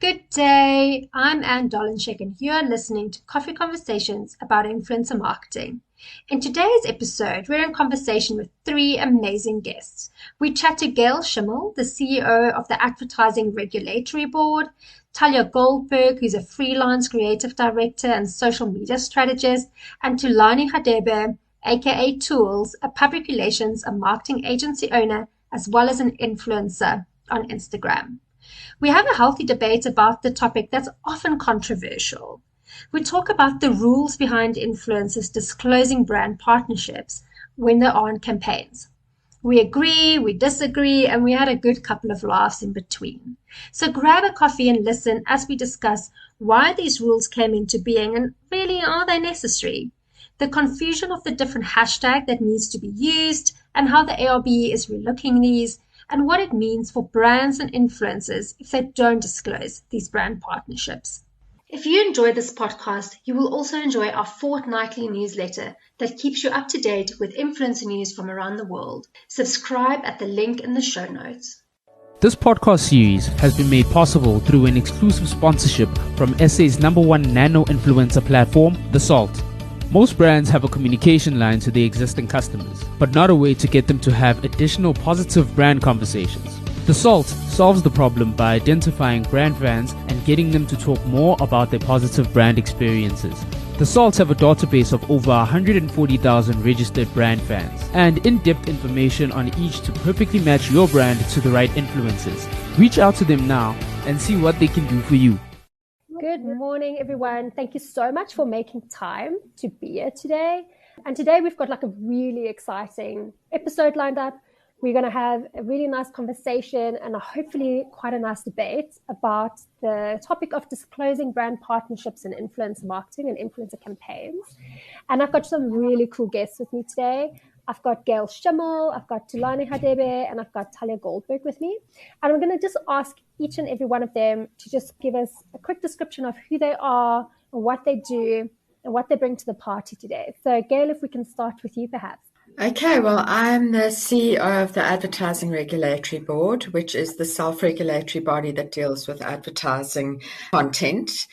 Good day. I'm Anne Dolenchek, and you are listening to Coffee Conversations about influencer marketing. In today's episode, we're in conversation with three amazing guests. We chat to Gail Schimmel, the CEO of the Advertising Regulatory Board, Talia Goldberg, who's a freelance creative director and social media strategist, and Tulani Hadebe, aka Tools, a public relations and marketing agency owner, as well as an influencer on Instagram. We have a healthy debate about the topic that's often controversial. We talk about the rules behind influencers disclosing brand partnerships when they're on campaigns. We agree, we disagree, and we had a good couple of laughs in between. So grab a coffee and listen as we discuss why these rules came into being and really are they necessary? The confusion of the different hashtag that needs to be used and how the ARB is relooking these, and what it means for brands and influencers if they don't disclose these brand partnerships. If you enjoy this podcast, you will also enjoy our fortnightly newsletter that keeps you up to date with influencer news from around the world. Subscribe at the link in the show notes. This podcast series has been made possible through an exclusive sponsorship from SA's #1 nano influencer platform, theSALT. Most brands have a communication line to their existing customers, but not a way to get them to have additional positive brand conversations. theSALT solves the problem by identifying brand fans and getting them to talk more about their positive brand experiences. theSALT have a database of over 140,000 registered brand fans and in-depth information on each to perfectly match your brand to the right influencers. Reach out to them now and see what they can do for you. Good morning, everyone. Thank you so much for making time to be here today. And today we've got a really exciting episode lined up. We're going to have a really nice conversation and hopefully quite a nice debate about the topic of disclosing brand partnerships in influencer marketing and influencer campaigns. And I've got some really cool guests with me today. I've got Gail Schimmel, I've got Tulani Hadebe, and I've got Talia Goldberg with me. And I'm going to just ask each and every one of them to just give us a quick description of who they are and what they do and what they bring to the party today. So Gail, if we can start with you perhaps. Okay, well, I'm the CEO of the Advertising Regulatory Board, which is the self-regulatory body that deals with advertising content.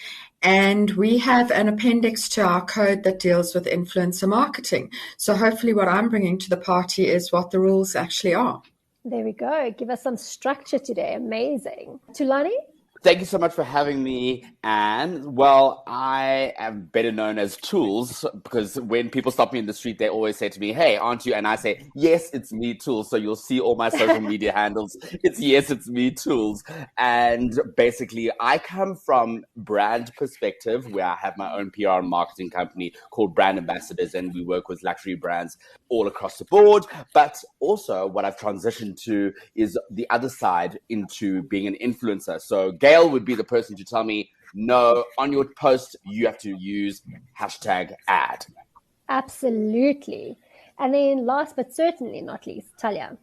And we have an appendix to our code that deals with influencer marketing. So hopefully what I'm bringing to the party is what the rules actually are. There we go. Give us some structure today. Amazing. Tulani? Thank you so much for having me, Anne. Well, I am better known as Tools because when people stop me in the street, they always say to me, "Hey, aren't you?" And I say, "Yes, it's me, Tools." So you'll see all my social media handles. It's me, Tools. And basically, I come from brand perspective where I have my own PR and marketing company called Brand Ambassadors, and we work with luxury brands all across the board. But also what I've transitioned to is the other side into being an influencer. So Gail would be the person to tell me, no, on your post, you have to use #ad. Absolutely. And then last but certainly not least, Talia.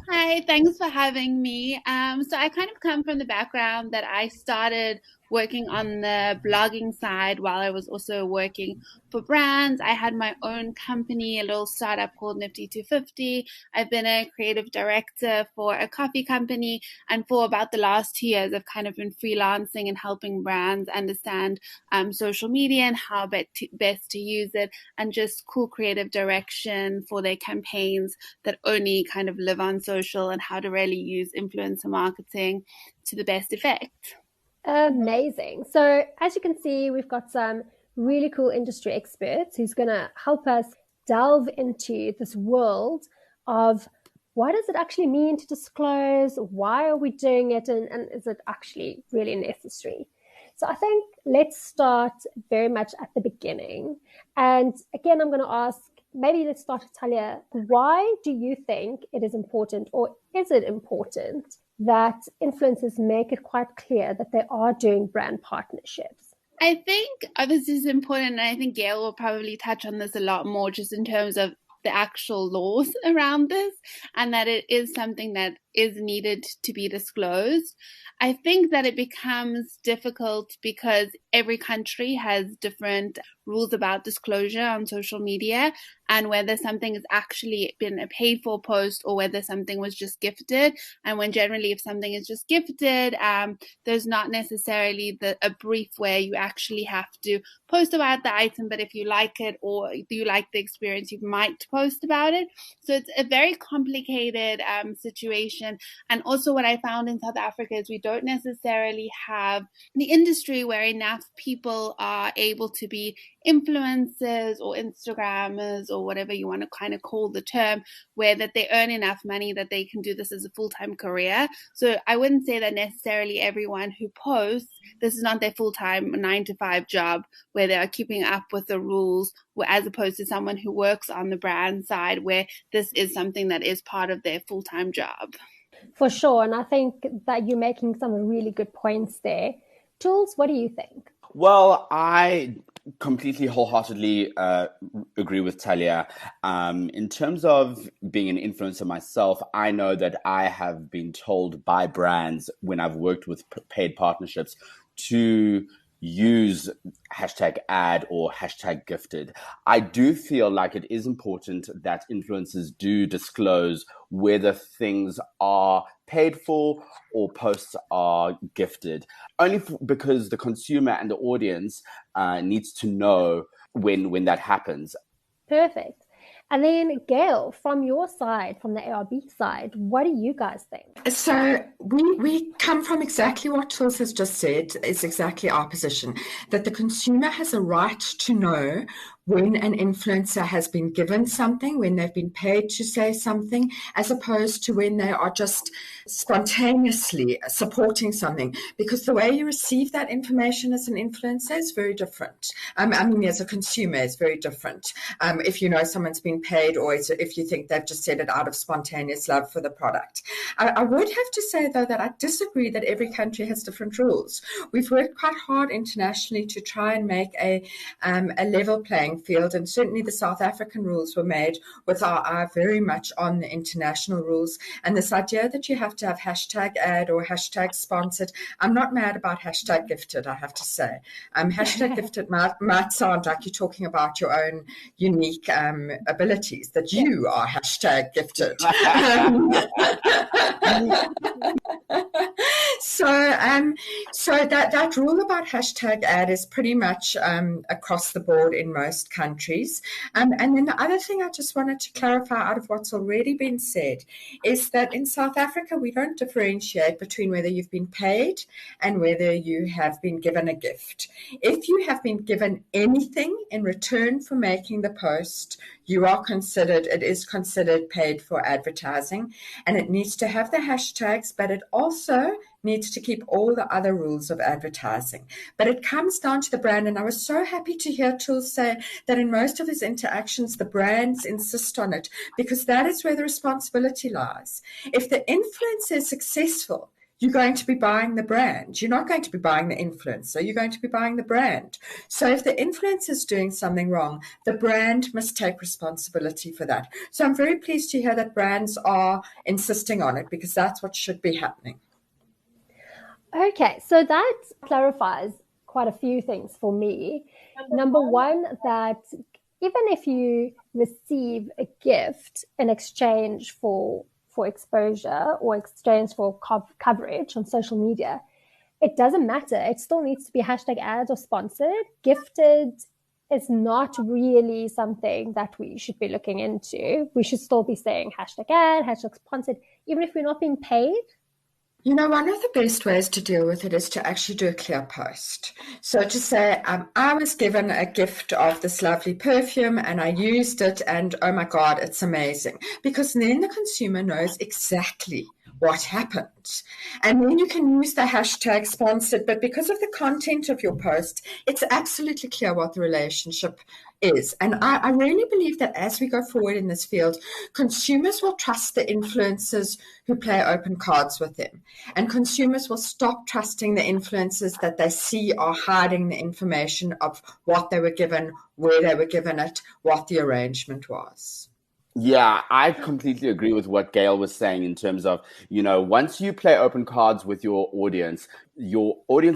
Hi, thanks for having me. So I kind of come from the background that I started working on the blogging side while I was also working for brands. I had my own company, a little startup called Nifty 250. I've been a creative director for a coffee company, and for about the last 2 years, I've kind of been freelancing and helping brands understand social media and how best to use it, and just cool creative direction for their campaigns that only kind of live on social, and how to really use influencer marketing to the best effect. Amazing. So as you can see, we've got some really cool industry experts who's going to help us delve into this world of what does it actually mean to disclose? Why are we doing it? And is it actually really necessary? So I think let's start very much at the beginning. And again, I'm going to ask, maybe let's start with Talia. Why do you think it is important, or is it important, that influencers make it quite clear that they are doing brand partnerships? I think this is important, and I think Gail will probably touch on this a lot more just in terms of the actual laws around this, and that it is something that is needed to be disclosed. I think that it becomes difficult because every country has different rules about disclosure on social media, and whether something has actually been a paid for post or whether something was just gifted. And when generally if something is just gifted, there's not necessarily a brief where you actually have to post about the item, but if you like it or you like the experience, you might post about it. So it's a very complicated situation. And also what I found in South Africa is we don't necessarily have the industry where enough people are able to be influencers or Instagrammers or whatever you want to kind of call the term, where that they earn enough money that they can do this as a full-time career. So I wouldn't say that necessarily everyone who posts, this is not their full-time 9-to-5 job where they are keeping up with the rules, as opposed to someone who works on the brand side where this is something that is part of their full-time job. For sure. And I think that you're making some really good points there. Jules, what do you think? Well, I completely wholeheartedly agree with Talia. In terms of being an influencer myself, I know that I have been told by brands when I've worked with paid partnerships to use hashtag ad or hashtag gifted. I do feel like it is important that influencers do disclose whether things are paid for or posts are gifted, only because the consumer and the audience needs to know when that happens. Perfect. And then Gail, from your side, from the ARB side, what do you guys think? So we come from exactly what Jules has just said, is exactly our position, that the consumer has a right to know when an influencer has been given something, when they've been paid to say something, as opposed to when they are just spontaneously supporting something. Because the way you receive that information as an influencer is very different. I mean, as a consumer, is very different. If you know someone's been paid, or if you think they've just said it out of spontaneous love for the product. I would have to say, though, that I disagree that every country has different rules. We've worked quite hard internationally to try and make a level playing field, and certainly the South African rules were made with our eye very much on the international rules. And this idea that you have to have hashtag ad or hashtag sponsored, I'm not mad about hashtag gifted, I have to say. Hashtag gifted might sound like you're talking about your own unique abilities, that you are hashtag gifted. So that rule about hashtag ad is pretty much across the board in most countries. And then the other thing I just wanted to clarify out of what's already been said is that in South Africa, we don't differentiate between whether you've been paid and whether you have been given a gift. If you have been given anything in return for making the post, it is considered paid for advertising, and it needs to have the hashtags, but it also needs to keep all the other rules of advertising. But it comes down to the brand, and I was so happy to hear Jules say that in most of his interactions, the brands insist on it, because that is where the responsibility lies. If the influencer is successful, you're going to be buying the brand. You're not going to be buying the influencer. You're going to be buying the brand. So if the influencer is doing something wrong, the brand must take responsibility for that. So I'm very pleased to hear that brands are insisting on it, because that's what should be happening. Okay, so that clarifies quite a few things for me. Number one, that even if you receive a gift in exchange for exposure or exchange for coverage on social media, it doesn't matter. It still needs to be hashtag ads or sponsored. Gifted is not really something that we should be looking into. We should still be saying hashtag ad, hashtag sponsored, even if we're not being paid. You know, one of the best ways to deal with it is to actually do a clear post. So to say, I was given a gift of this lovely perfume and I used it, and oh my God, it's amazing. Because then the consumer knows exactly what happened. And then you can use the hashtag sponsored, but because of the content of your post, it's absolutely clear what the relationship is. And I really believe that as we go forward in this field, consumers will trust the influencers who play open cards with them. And consumers will stop trusting the influencers that they see are hiding the information of what they were given, where they were given it, what the arrangement was. Yeah, I completely agree with what Gail was saying in terms of, once you play open cards with your audience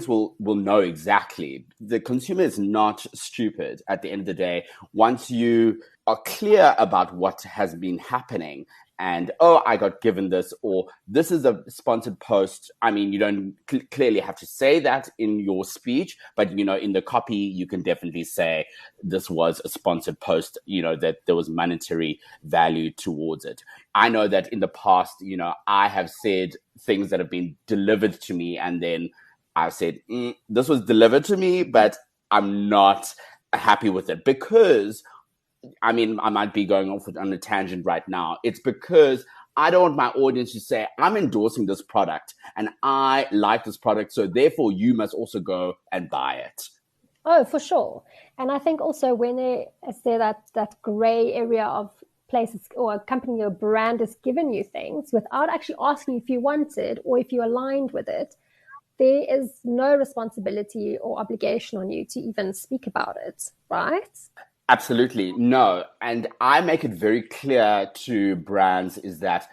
will know exactly. The consumer is not stupid at the end of the day. Once you are clear about what has been happening and, oh, I got given this, or this is a sponsored post. I mean, you don't clearly have to say that in your speech, but, in the copy, you can definitely say this was a sponsored post, that there was monetary value towards it. I know that in the past, I have said things that have been delivered to me, and then I've said, this was delivered to me, but I'm not happy with it because, I mean, I might be going off on a tangent right now. It's because I don't want my audience to say, I'm endorsing this product and I like this product, so therefore you must also go and buy it. Oh, for sure. And I think also when they say that gray area of places or a company or brand has given you things without actually asking if you want it or if you're aligned with it, there is no responsibility or obligation on you to even speak about it, right? Absolutely. No. And I make it very clear to brands is that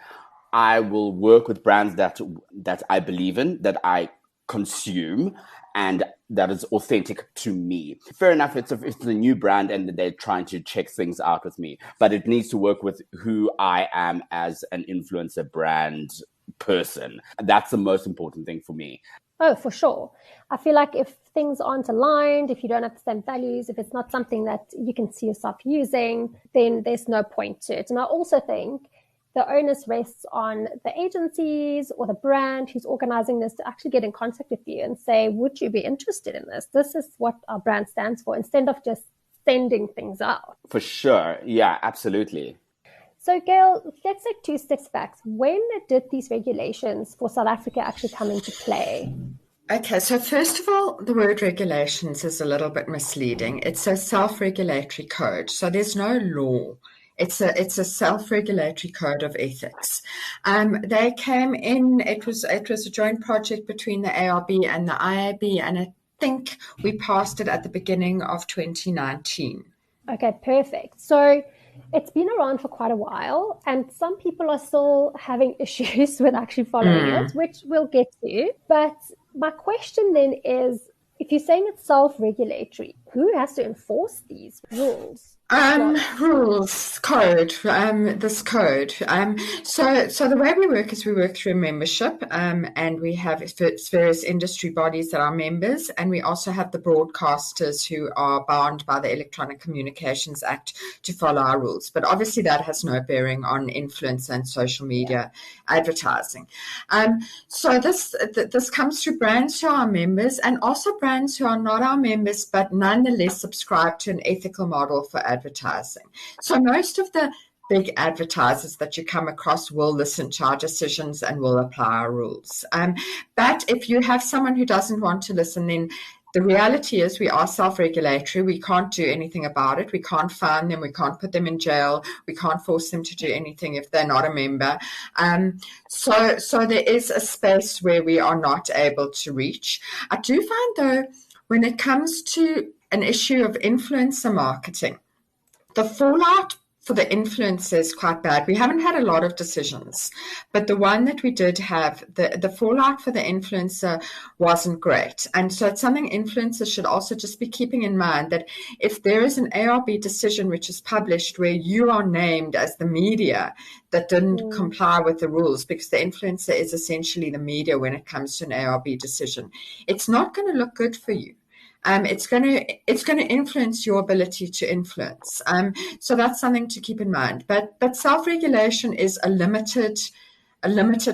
I will work with brands that I believe in, that I consume, and that is authentic to me. Fair enough, it's a new brand and they're trying to check things out with me, but it needs to work with who I am as an influencer brand person. That's the most important thing for me. Oh, for sure. I feel like if things aren't aligned, if you don't have the same values, if it's not something that you can see yourself using, then there's no point to it. And I also think the onus rests on the agencies or the brand who's organizing this to actually get in contact with you and say, would you be interested in this? This is what our brand stands for, instead of just sending things out. For sure. Yeah, absolutely. So, Gail, let's take 2 steps back. When did these regulations for South Africa actually come into play? Okay, so first of all, the word regulations is a little bit misleading. It's a self-regulatory code, so there's no law. It's a self-regulatory code of ethics. They came in. It was a joint project between the ARB and the IAB, and I think we passed it at the beginning of 2019. Okay, perfect. So it's been around for quite a while, and some people are still having issues with actually following it, which we'll get to. But my question then is, if you're saying it's self-regulatory, who has to enforce these rules? Rules, code, this code. So the way we work is we work through a membership, and we have various industry bodies that are members, and we also have the broadcasters who are bound by the Electronic Communications Act to follow our rules. But obviously that has no bearing on influencer and social media advertising. So this comes through brands who are members and also brands who are not our members, but nonetheless subscribe to an ethical model for advertising. So most of the big advertisers that you come across will listen to our decisions and will apply our rules. But if you have someone who doesn't want to listen, then the reality is we are self-regulatory. We can't do anything about it. We can't fine them. We can't put them in jail. We can't force them to do anything if they're not a member. So there is a space where we are not able to reach. I do find, though, when it comes to an issue of influencer marketing, the fallout for the influencer is quite bad. We haven't had a lot of decisions, but the one that we did have, the fallout for the influencer wasn't great. And so it's something influencers should also just be keeping in mind, that if there is an ARB decision which is published where you are named as the media that didn't comply with the rules, because the influencer is essentially the media when it comes to an ARB decision, it's not going to look good for you. It's going to influence your ability to influence. So that's something to keep in mind. But self-regulation is a limited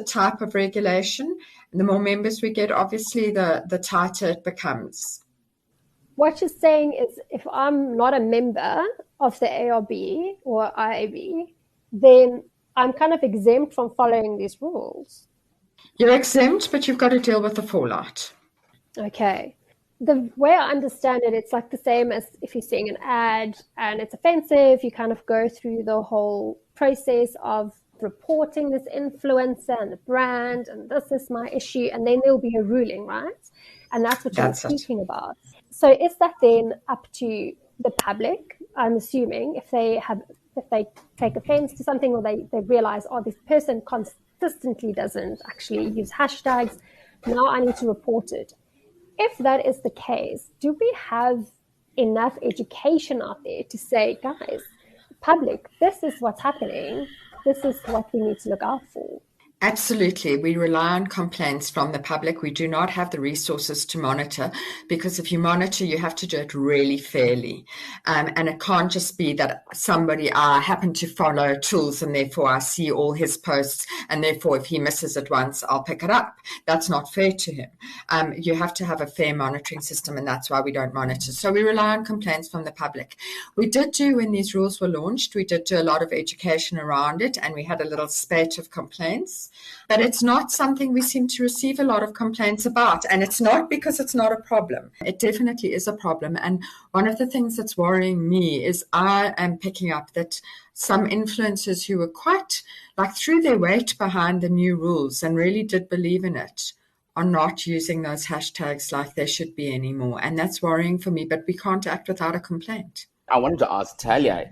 type of regulation. And the more members we get, obviously, the tighter it becomes. What you're saying is, if I'm not a member of the ARB or IAB, then I'm kind of exempt from following these rules. You're exempt, but you've got to deal with the fallout. Okay. The way I understand it, it's like the same as if you're seeing an ad and it's offensive, you kind of go through the whole process of reporting this influencer and the brand, and this is my issue, and then there'll be a ruling, right? And that's what you're speaking about. So is that then up to the public, I'm assuming, if they have if they take offense to something, or they realize, oh, this person consistently doesn't actually use hashtags, now I need to report it. If that is the case, do we have enough education out there to say, guys, public, this is what's happening, this is what we need to look out for? Absolutely. We rely on complaints from the public. We do not have the resources to monitor, because if you monitor, you have to do it really fairly. And it can't just be that somebody, I happen to follow tools and therefore I see all his posts, and therefore if he misses it once, I'll pick it up. That's not fair to him. You have to have a fair monitoring system, and that's why we don't monitor. So we rely on complaints from the public. We did do, when these rules were launched, we did do a lot of education around it, and we had a little spate of complaints. But it's not something we seem to receive a lot of complaints about. And it's not because it's not a problem. It definitely is a problem. And one of the things that's worrying me is I am picking up that some influencers who were quite threw their weight behind the new rules and really did believe in it are not using those hashtags like they should be anymore. And that's worrying for me, but we can't act without a complaint. I wanted to ask Talia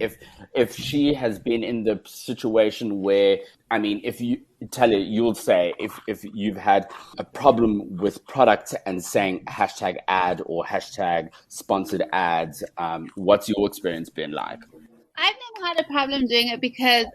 if she has been in the situation where, I mean, Talia, you'll say if you've had a problem with product and saying hashtag ad or hashtag sponsored ads, what's your experience been like? I've never had a problem doing it because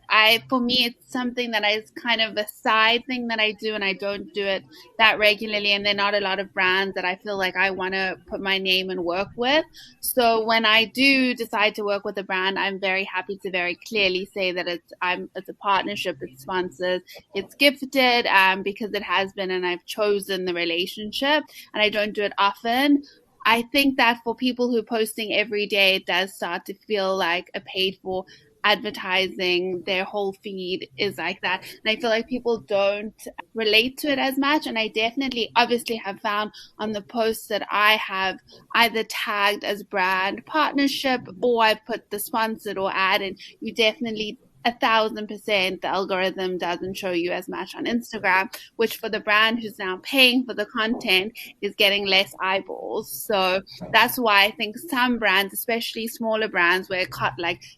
for me, it's something that is kind of a side thing that I do, and I don't do it that regularly. And there are not a lot of brands that I feel like I want to put my name and work with. So when I do decide to work with a brand, I'm very happy to very clearly say that it's a partnership, it's sponsored, it's gifted, because it has been, and I've chosen the relationship, and I don't do it often. I think that for people who are posting every day, it does start to feel like a paid for advertising. Their whole feed is like that. And I feel like people don't relate to it as much. And I definitely obviously have found on the posts that I have either tagged as brand partnership or I put the sponsored or ad in, you definitely 1,000% the algorithm doesn't show you as much on Instagram, which for the brand who's now paying for the content is getting less eyeballs. So that's why I think some brands, especially smaller brands, where it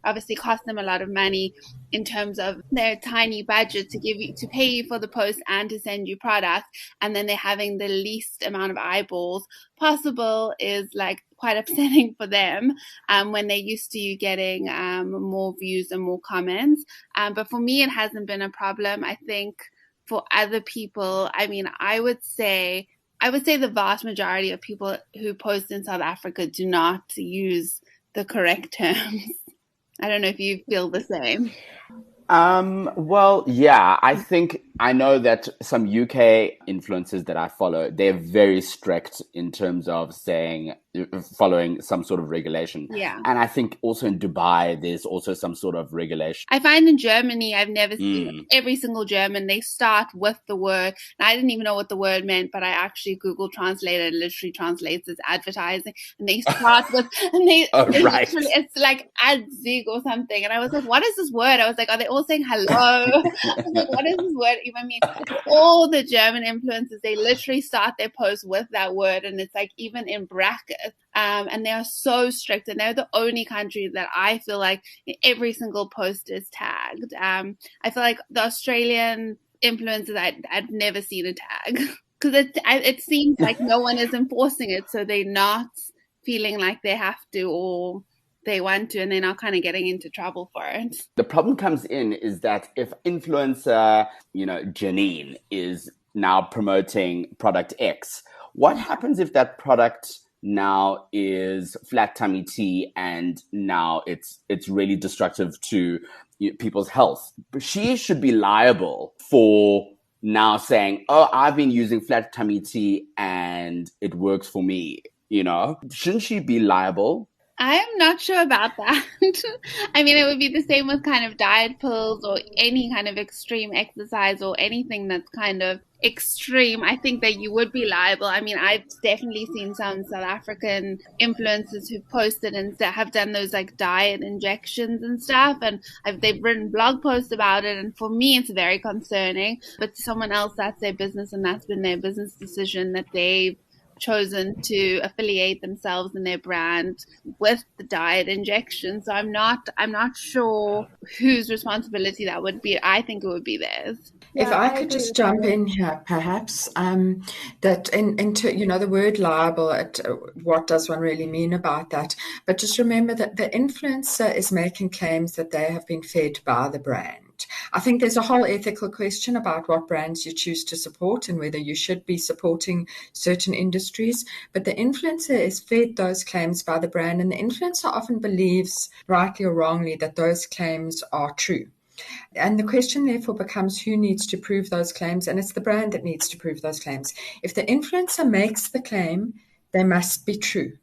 obviously cost them a lot of money in terms of their tiny budget to pay you for the post and to send you products, and then they're having the least amount of eyeballs possible, is quite upsetting for them when they're used to you getting more views and more comments. But for me, it hasn't been a problem. I think for other people, I mean, I would say the vast majority of people who post in South Africa do not use the correct terms. I don't know if you feel the same. Well, yeah, I know that some UK influencers that I follow, they're very strict in terms of following some sort of regulation. Yeah. And I think also in Dubai, there's also some sort of regulation. I find in Germany, I've never seen every single German, they start with the word. And I didn't even know what the word meant, but I actually Google translated, it literally translates as advertising. And they start with, and they right. literally, it's like adzig or something. And I was like, what is this word? I was like, are they all saying hello? I was like, what does this word even mean? All the German influencers, they literally start their posts with that word, and it's even in brackets. And they are so strict, and they're the only country that I feel like every single post is tagged. I feel like the Australian influencers, I've never seen a tag because it seems like no one is enforcing it, so they're not feeling like they have to or they want to, and they're not kind of getting into trouble for it. The problem comes in is that if influencer, Janine is now promoting product X, what happens if that product now is flat tummy tea and now it's really destructive to people's health? She should be liable for now saying, oh, I've been using flat tummy tea and it works for me. Shouldn't she be liable? I am not sure about that. I mean, it would be the same with kind of diet pills or any kind of extreme exercise or anything that's kind of extreme. I think that you would be liable. I mean, I've definitely seen some South African influencers who've posted and have done those diet injections and stuff, and they've written blog posts about it. And for me, it's very concerning. But to someone else, that's their business, and that's been their business decision that they've chosen to affiliate themselves and their brand with the diet injection. So I'm not sure whose responsibility that would be. I think it would be theirs. If Yeah, I I could agree just with jump you. in here, perhaps, that into, the word liable, what does one really mean about that? But just remember that the influencer is making claims that they have been fed by the brand. I think there's a whole ethical question about what brands you choose to support and whether you should be supporting certain industries. But the influencer is fed those claims by the brand, and the influencer often believes, rightly or wrongly, that those claims are true. And the question therefore becomes who needs to prove those claims, and it's the brand that needs to prove those claims. If the influencer makes the claim, they must be true,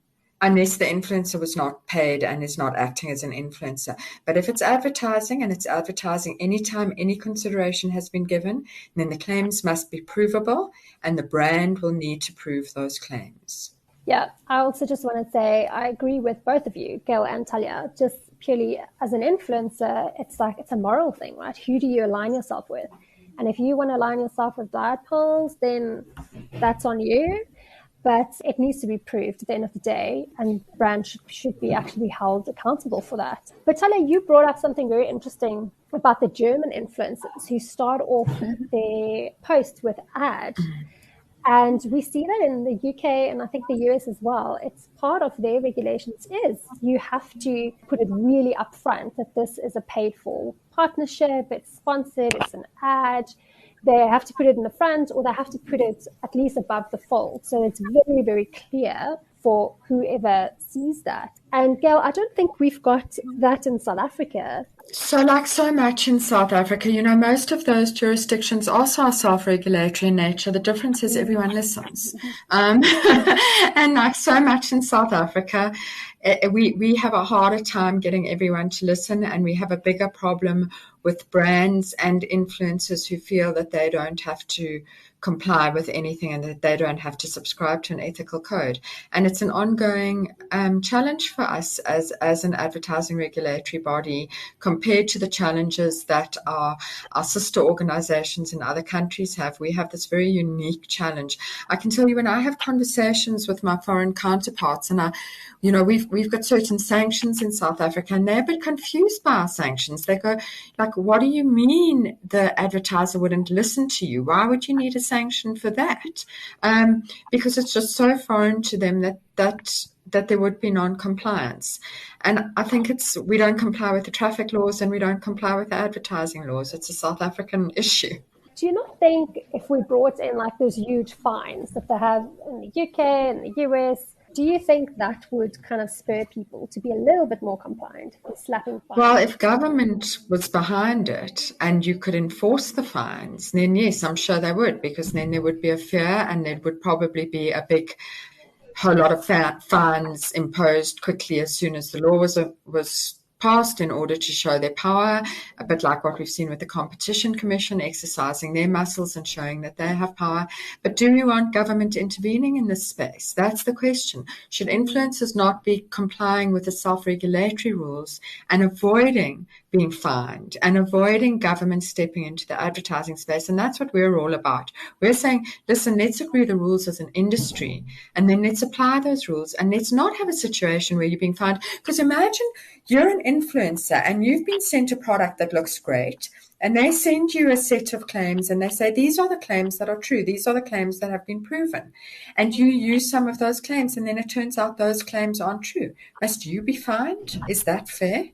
unless the influencer was not paid and is not acting as an influencer. But if it's advertising, and it's advertising anytime any consideration has been given, then the claims must be provable, and the brand will need to prove those claims. Yeah, I also just want to say I agree with both of you, Gail and Talia. Just purely as an influencer, it's a moral thing, right? Who do you align yourself with? And if you want to align yourself with diet pills, then that's on you. But it needs to be proved at the end of the day, and brands should be actually held accountable for that. But Talia, you brought up something very interesting about the German influencers who start off their post with ad. And we see that in the UK and I think the US as well. It's part of their regulations is you have to put it really upfront that this is a paid for partnership, it's sponsored, it's an ad. They have to put it in the front, or they have to put it at least above the fold. So it's very, very clear for whoever sees that. And Gail, I don't think we've got that in South Africa. So like so much in South Africa, most of those jurisdictions also are self-regulatory in nature. The difference is everyone listens. And like so much in South Africa, we have a harder time getting everyone to listen, and we have a bigger problem with brands and influencers who feel that they don't have to comply with anything and that they don't have to subscribe to an ethical code. And it's an ongoing challenge for us as an advertising regulatory body compared to the challenges that our sister organizations in other countries have. We have this very unique challenge. I can tell you, when I have conversations with my foreign counterparts, and we've got certain sanctions in South Africa, and they're a bit confused by our sanctions. They go like, what do you mean the advertiser wouldn't listen to you? Why would you need a sanction for that? Because it's just so foreign to them that there would be non-compliance. And I think we don't comply with the traffic laws and we don't comply with the advertising laws. It's a South African issue. Do you not think if we brought in like those huge fines that they have in the UK and the US, do you think that would kind of spur people to be a little bit more compliant with slapping fines? Well, if government was behind it and you could enforce the fines, then yes, I'm sure they would, because then there would be a fear and there would probably be a whole lot of fines imposed quickly as soon as the law was passed in order to show their power, a bit like what we've seen with the Competition Commission exercising their muscles and showing that they have power. But do we want government intervening in this space? That's the question. Should influencers not be complying with the self-regulatory rules and avoiding being fined and avoiding government stepping into the advertising space? And that's what we're all about. We're saying, listen, let's agree the rules as an industry, and then let's apply those rules, and let's not have a situation where you're being fined. Because imagine you're an influencer and you've been sent a product that looks great, and they send you a set of claims and they say, these are the claims that are true. These are the claims that have been proven. And you use some of those claims, and then it turns out those claims aren't true. Must you be fined? Is that fair?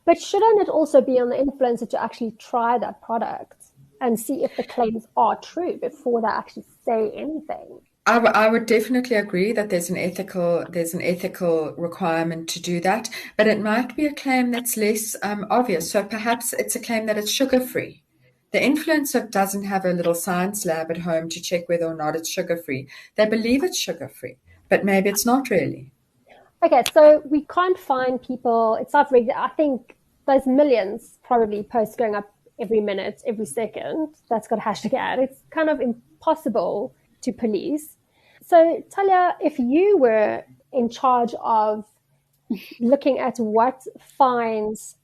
But shouldn't it also be on the influencer to actually try that product and see if the claims are true before they actually say anything? I would definitely agree that there's an ethical requirement to do that, but it might be a claim that's less obvious. So perhaps it's a claim that it's sugar-free. The influencer doesn't have a little science lab at home to check whether or not it's sugar-free. They believe it's sugar-free, but maybe it's not really. Okay, so we can't find people. It's not regular. I think there's millions probably posts going up every minute, every second that's got a hashtag ad. It's kind of impossible to police. So Talia, if you were in charge of looking at what fines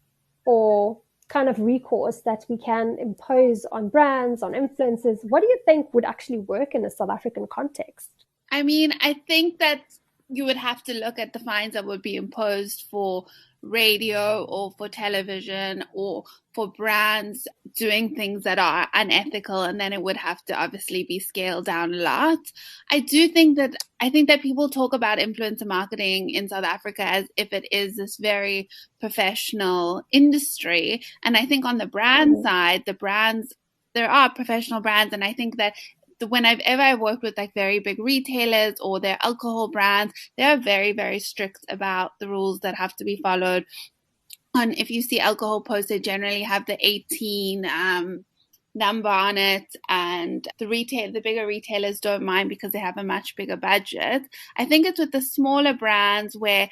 or kind of recourse that we can impose on brands, on influencers, what do you think would actually work in a South African context? I mean, I think that you would have to look at the fines that would be imposed for radio or for television or for brands doing things that are unethical, and then it would have to obviously be scaled down a lot. I think that people talk about influencer marketing in South Africa as if it is this very professional industry. And I think on the brand side, there are professional brands, and I think that whenever I've worked with like very big retailers or their alcohol brands, they are very, very strict about the rules that have to be followed. And if you see alcohol posts, they generally have the 18 number on it, and the bigger retailers don't mind because they have a much bigger budget. I think it's with the smaller brands where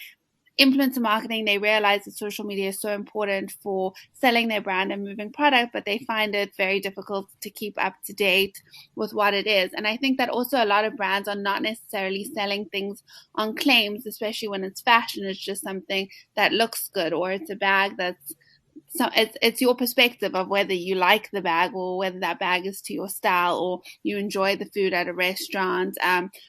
influencer marketing, they realize that social media is so important for selling their brand and moving product, but they find it very difficult to keep up to date with what it is. And I think that also a lot of brands are not necessarily selling things on claims, especially when it's fashion. It's just something that looks good, or it's a bag that's it's your perspective of whether you like the bag or whether that bag is to your style, or you enjoy the food at a restaurant,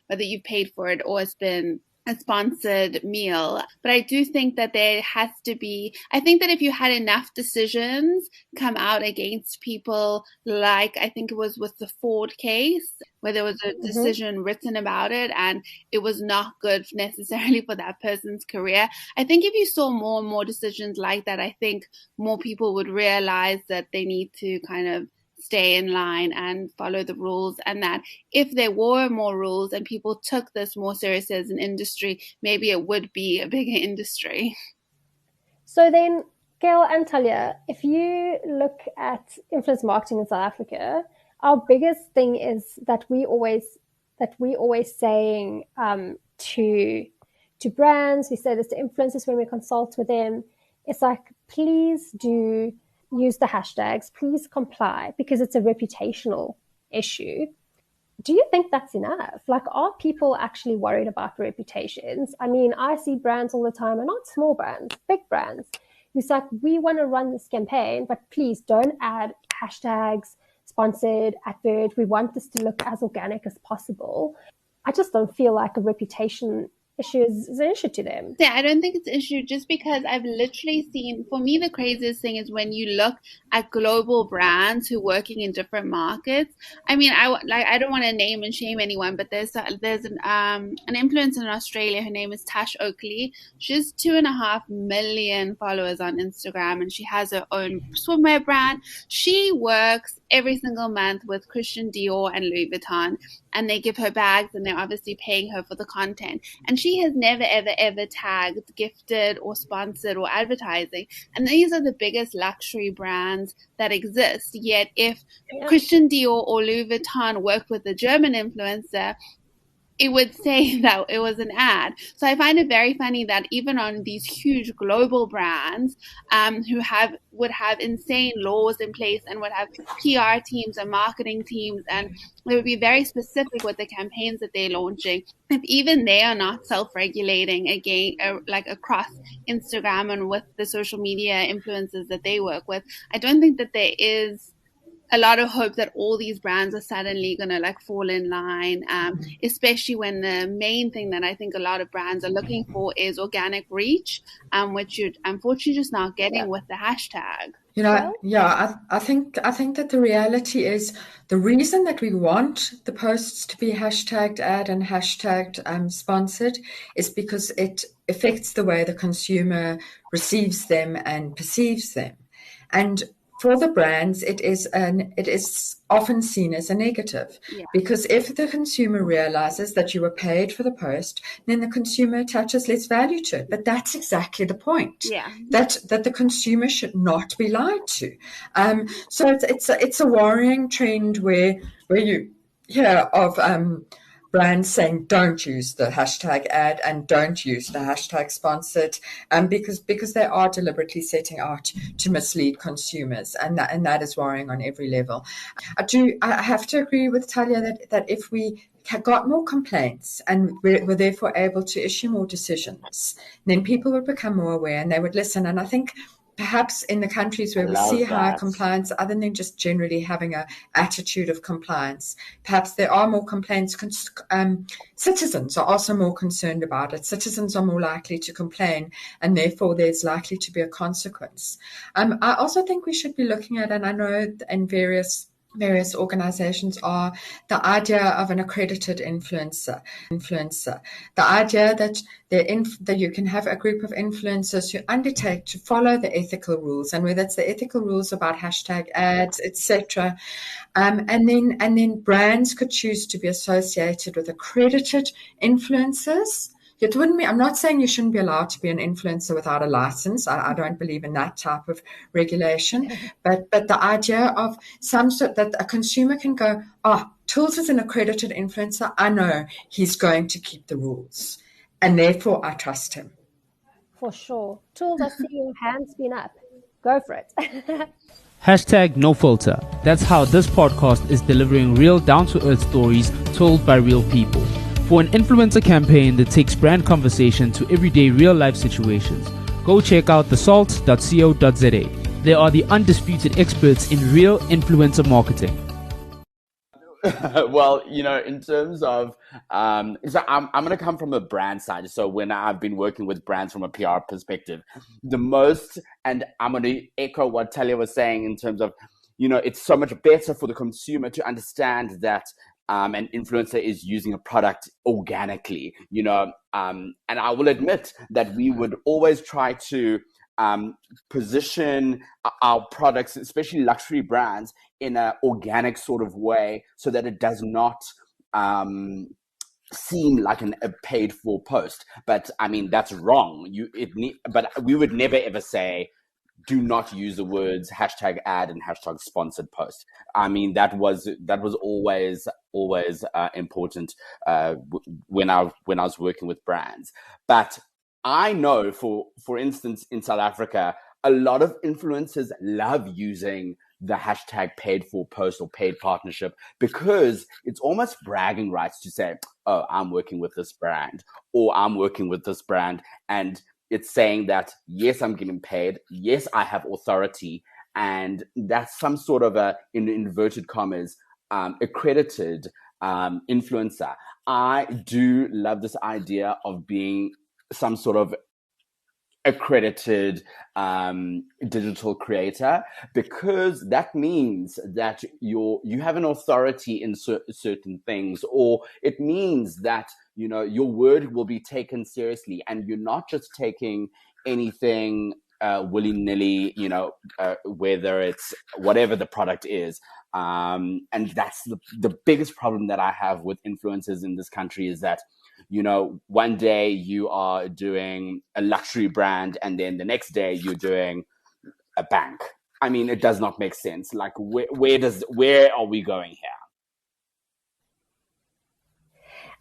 whether you've paid for it or it's been a sponsored meal. But I do think that there has to be, I think that if you had enough decisions come out against people, like I think it was with the Ford case, where there was a decision written about it and it was not good necessarily for that person's career. I think if you saw more and more decisions like that, I think more people would realize that they need to kind of stay in line and follow the rules, and that if there were more rules and people took this more seriously as an industry, maybe it would be a bigger industry. So then, Gail and Talia, if you look at influence marketing in South Africa, our biggest thing is that we always saying to brands, we say this to influencers when we consult with them, it's like, please do use the hashtags, please comply, because it's a reputational issue. Do you think that's enough? Like, are people actually worried about reputations? I mean, I see brands all the time, and not small brands, big brands, who's like, we want to run this campaign, but please don't add hashtags, sponsored, advert. We want this to look as organic as possible. I just don't feel like a reputation issue is an issue to them. Yeah, I don't think it's an issue, just because I've literally seen, for me, the craziest thing is when you look at global brands who are working in different markets. I mean, I don't want to name and shame anyone, but there's an influencer in Australia. Her name is Tash Oakley. She has 2.5 million followers on Instagram, and she has her own swimwear brand. She works every single month with Christian Dior and Louis Vuitton, and they give her bags, and they're obviously paying her for the content. And she has never, ever, ever tagged, gifted, or sponsored, or advertising. And these are the biggest luxury brands that exist. Yet if Christian Dior or Louis Vuitton worked with a German influencer, it would say that it was an ad. So I find it very funny that even on these huge global brands who would have insane laws in place and would have PR teams and marketing teams, and they would be very specific with the campaigns that they're launching, if even they are not self-regulating again, like across Instagram and with the social media influencers that they work with, I don't think that there is a lot of hope that all these brands are suddenly going to like fall in line, especially when the main thing that I think a lot of brands are looking for is organic reach, which you're unfortunately just not getting with the hashtag. You know, I think that the reality is the reason that we want the posts to be hashtagged ad and hashtagged sponsored is because it affects the way the consumer receives them and perceives them. And for the brands, it is often seen as a negative, because if the consumer realizes that you were paid for the post, then the consumer attaches less value to it. But that's exactly the point. That the consumer should not be lied to. So it's a worrying trend where you hear of brands saying don't use the hashtag ad and don't use the hashtag sponsored, because they are deliberately setting out to mislead consumers, and that is worrying on every level. I have to agree with Talia that if we got more complaints and were therefore able to issue more decisions, then people would become more aware and they would listen. And I think perhaps in the countries where we see higher compliance, other than just generally having an attitude of compliance, perhaps there are more complaints. Citizens are also more concerned about it. Citizens are more likely to complain, and therefore there's likely to be a consequence. I also think we should be looking at, and I know in various organizations, are the idea of an accredited influencer. The idea that you can have a group of influencers who undertake to follow the ethical rules, and whether it's the ethical rules about hashtag ads, etc. And then brands could choose to be associated with accredited influencers. It wouldn't be, I'm not saying you shouldn't be allowed to be an influencer without a license. I don't believe in that type of regulation. But the idea of some sort that a consumer can go, Tools is an accredited influencer. I know he's going to keep the rules, and therefore I trust him. For sure. Tools, I see your hand's been up. Go for it. Hashtag no filter. That's how this podcast is delivering real down-to-earth stories told by real people. For an influencer campaign that takes brand conversation to everyday real-life situations, go check out theSALT.co.za. They are the undisputed experts in real influencer marketing. Well, in terms of, so I'm going to come from a brand side. So when I've been working with brands from a PR perspective, and I'm going to echo what Talia was saying in terms of, it's so much better for the consumer to understand that an influencer is using a product organically, and I will admit that we would always try to position our products, especially luxury brands, in an organic sort of way so that it does not seem like a paid for post. But I mean, that's wrong. But we would never ever say, do not use the words hashtag ad and hashtag sponsored post. I mean, that was always important when I was working with brands. But I know, for instance, in South Africa, a lot of influencers love using the hashtag paid for post or paid partnership because it's almost bragging rights to say, oh, I'm working with this brand, or I'm working with this brand. And it's saying that, yes, I'm getting paid. Yes, I have authority. And that's some sort of in inverted commas, accredited influencer. I do love this idea of being some sort of accredited digital creator, because that means that you have an authority in certain things, or it means that your word will be taken seriously, and you're not just taking anything willy-nilly, whether it's whatever the product is. And that's the biggest problem that I have with influencers in this country, is that one day you are doing a luxury brand and then the next day you're doing a bank. I mean, it does not make sense. Like, where are we going here?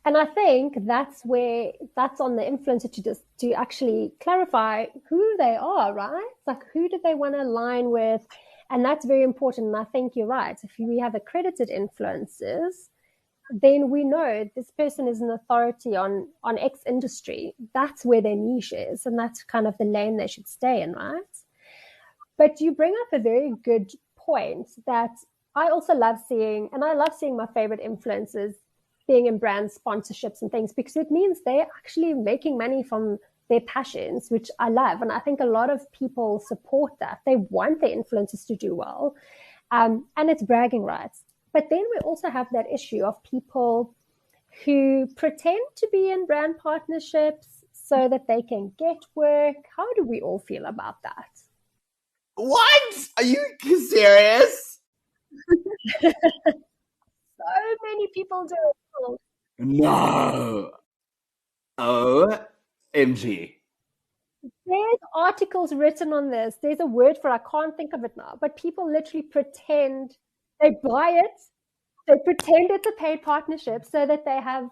And I think that's on the influencer to actually clarify who they are, right? Like, who do they want to align with? And that's very important. And I think you're right. If we have accredited influencers, then we know this person is an authority on X industry. That's where their niche is, and that's kind of the lane they should stay in, right? But you bring up a very good point that I also love seeing, and I love seeing my favorite influencers being in brand sponsorships and things, because it means they're actually making money from their passions, which I love. And I think a lot of people support that. They want their influencers to do well, and it's bragging rights. But then we also have that issue of people who pretend to be in brand partnerships so that they can get work. How do we all feel about that? What? Are you serious? So many people do it. No. OMG. There's articles written on this. There's a word for it. I can't think of it now. But people literally pretend. They buy it, they pretend it's a paid partnership so that they have,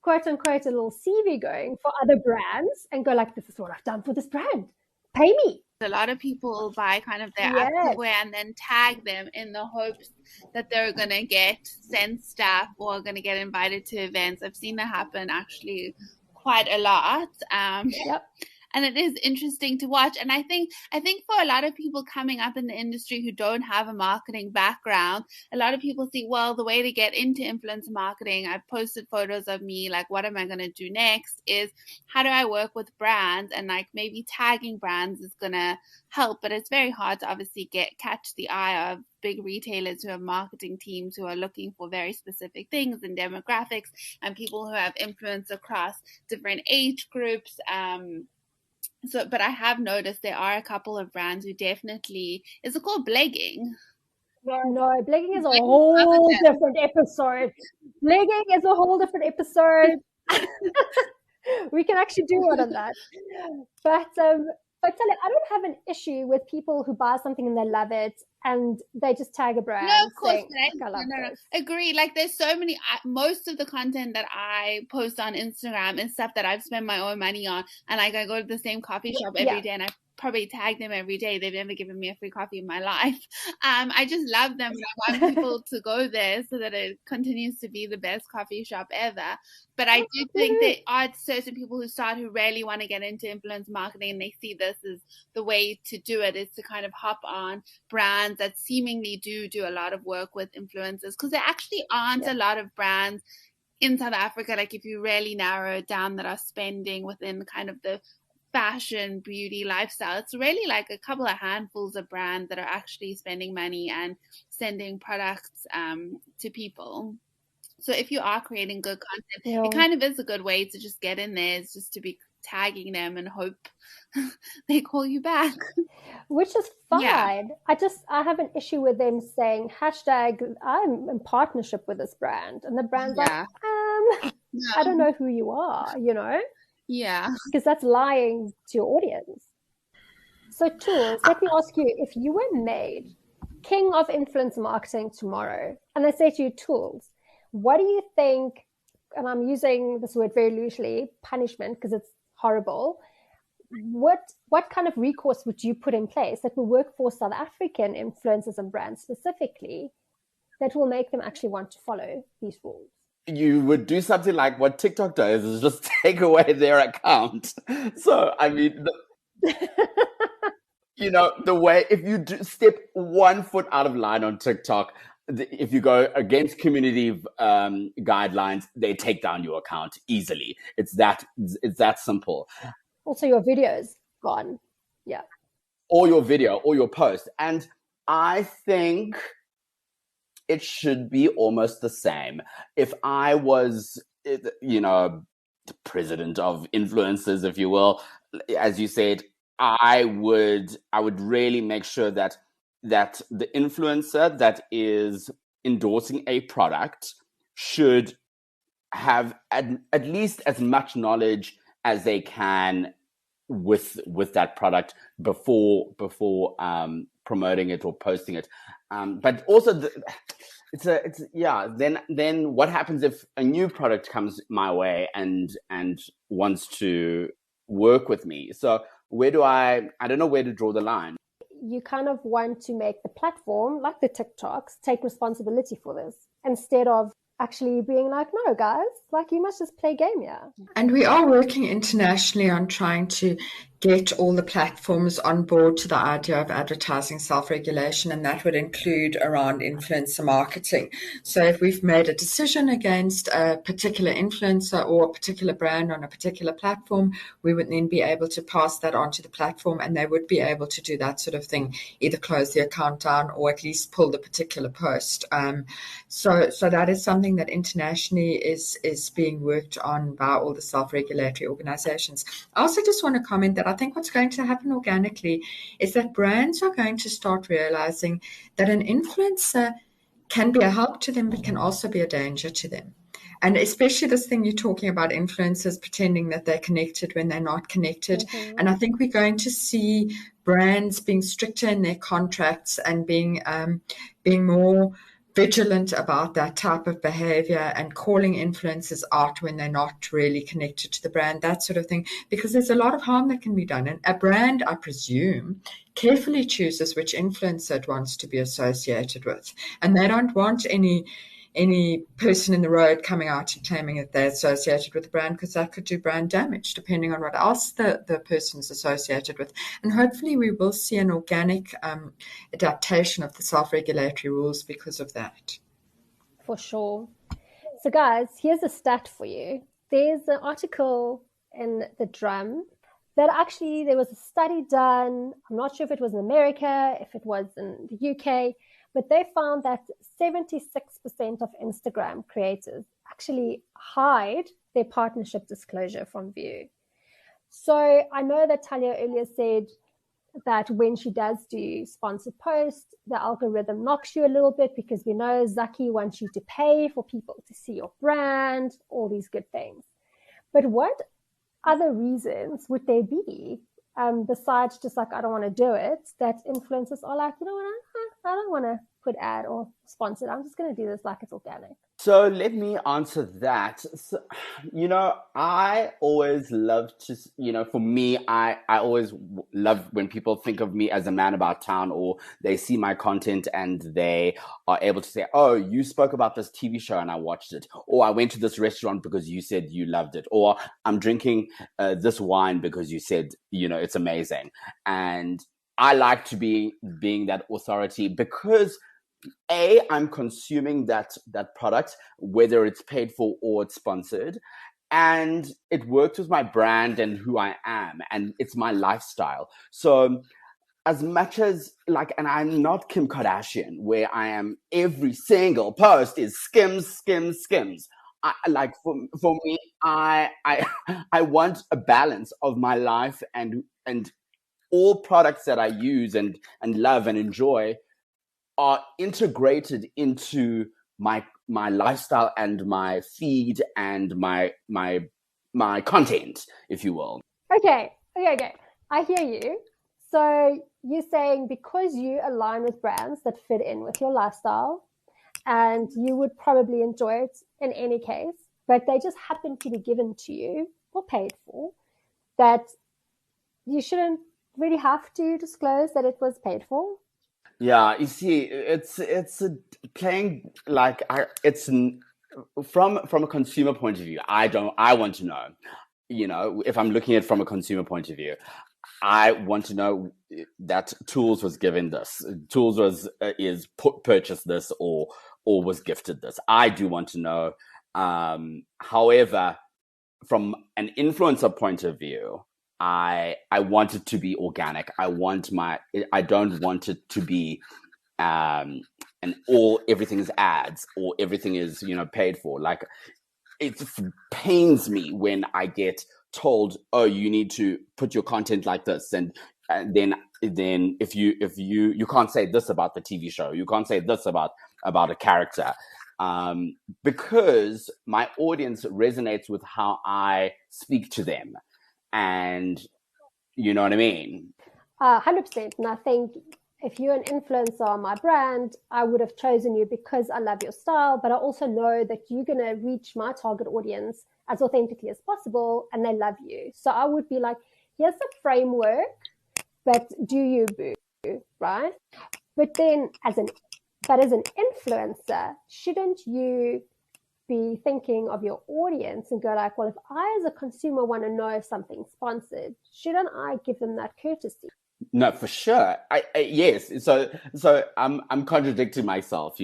quote unquote, a little CV going for other brands and go like, this is what I've done for this brand. Pay me. A lot of people buy kind of their activewear and then tag them in the hopes that they're going to get sent stuff or going to get invited to events. I've seen that happen actually quite a lot. Yep. and it is interesting to watch. And I think for a lot of people coming up in the industry who don't have a marketing background, a lot of people think, well, the way to get into influencer marketing, I've posted photos of me, like what am I going to do next, is how do I work with brands, and like maybe tagging brands is going to help, but it's very hard to obviously catch the eye of big retailers who have marketing teams who are looking for very specific things and demographics, and people who have influence across different age groups. But I have noticed there are a couple of brands who definitely, is it called blegging? No, blegging is a whole different episode. Blegging is a whole different episode. We can actually do one on that. But Talia, I don't have an issue with people who buy something and they love it and they just tag a brand. No, of course, saying, no. Agree. Like, there's so many. Most of the content that I post on Instagram is stuff that I've spent my own money on, and like I go to the same coffee shop every day, and I probably tag them every day. They've never given me a free coffee in my life. I just love them. I want people to go there so that it continues to be the best coffee shop ever. But I do think there are certain people who really want to get into influencer marketing, and they see this as the way to do it, is to kind of hop on brands that seemingly do a lot of work with influencers, because there actually aren't a lot of brands in South Africa, like if you really narrow it down, that are spending within kind of the fashion, beauty, lifestyle. It's really like a couple of handfuls of brands that are actually spending money and sending products to people. So if you are creating good content, it kind of is a good way to just get in there, is just to be tagging them and hope they call you back. Which is fine. Yeah. I have an issue with them saying hashtag I'm in partnership with this brand, and the brand's like, I don't know who you are, you know? Yeah. Because that's lying to your audience. So Tools, let me ask you, if you were made king of influencer marketing tomorrow, and they say to you, Tools, what do you think, and I'm using this word very loosely, punishment, because it's horrible, what kind of recourse would you put in place that will work for South African influencers and brands specifically, that will make them actually want to follow these rules? You would do something like what TikTok does, is just take away their account. So, I mean, the way, if you step 1 foot out of line on TikTok, if you go against community guidelines, they take down your account easily. It's that simple. Also, your video's gone. Yeah. Or your video, or your post. And I think it should be almost the same. If I was, the president of influencers, if you will, as you said, I would really make sure that the influencer that is endorsing a product should have at least as much knowledge as they can with that product before promoting it or posting it. But also, then what happens if a new product comes my way and wants to work with me? So I don't know where to draw the line. You kind of want to make the platform, like the TikToks, take responsibility for this, instead of actually being like, no, guys, like, you must just play game here. And we are working internationally on trying to get all the platforms on board to the idea of advertising self-regulation, and that would include around influencer marketing. So if we've made a decision against a particular influencer or a particular brand on a particular platform, we would then be able to pass that on to the platform, and they would be able to do that sort of thing, either close the account down or at least pull the particular post. So that is something that internationally is being worked on by all the self-regulatory organizations. I also just want to comment that I think what's going to happen organically is that brands are going to start realizing that an influencer can be a help to them, but can also be a danger to them. And especially this thing you're talking about, influencers pretending that they're connected when they're not connected. Mm-hmm. And I think we're going to see brands being stricter in their contracts and being more vigilant about that type of behavior and calling influencers out when they're not really connected to the brand, that sort of thing, because there's a lot of harm that can be done. And a brand, I presume, carefully chooses which influencer it wants to be associated with. And they don't want any any person in the road coming out and claiming that they're associated with the brand, because that could do brand damage depending on what else the person's associated with. And hopefully we will see an organic adaptation of the self-regulatory rules because of that. For sure. So guys, here's a stat for you. There's an article in the Drum that actually there was a study done. I'm not sure if it was in America, if it was in the UK, but they found that 76% of Instagram creators actually hide their partnership disclosure from view. So I know that Talia earlier said that when she does do sponsored posts, the algorithm knocks you a little bit because we know Zaki wants you to pay for people to see your brand, all these good things. But what other reasons would there be besides just like, I don't want to do it, that influencers are like, you know what, I don't want to put ad or sponsor it. I'm just going to do this like it's organic. So let me answer that. So, I always love to, for me, I always love when people think of me as a man about town, or they see my content and they are able to say, oh, you spoke about this TV show and I watched it. Or I went to this restaurant because you said you loved it. Or I'm drinking this wine because you said, it's amazing. And I like to be being that authority because I'm consuming that product, whether it's paid for or it's sponsored, and it works with my brand and who I am, and it's my lifestyle. So as much as and I'm not Kim Kardashian, where I am every single post is skims. For me, I want a balance of my life and all products that I use and love and enjoy are integrated into my lifestyle and my feed and my content, if you will. Okay. I hear you. So you're saying because you align with brands that fit in with your lifestyle and you would probably enjoy it in any case, but they just happen to be given to you or paid for, that you shouldn't really have to disclose that it was paid for? Yeah, you see, it's playing it's from a consumer point of view. I want to know, if I'm looking at it from a consumer point of view, I want to know that Tools was given this, Tools was purchased this or was gifted this. I do want to know. However, from an influencer point of view, I want it to be organic. I don't want it to be everything is ads or everything is paid for. Like, it pains me when I get told, oh, you need to put your content like this, and then if you can't say this about the TV show, you can't say this about a character, because my audience resonates with how I speak to them. And you know what I mean? 100%. And I think if you're an influencer on my brand, I would have chosen you because I love your style, but I also know that you're going to reach my target audience as authentically as possible and they love you. So I would be like, here's the framework, but do you, boo, right? But then as an influencer, shouldn't you be thinking of your audience and go like, well, if I as a consumer want to know if something's sponsored, shouldn't I give them that courtesy? No, for sure. Yes. So I'm contradicting myself,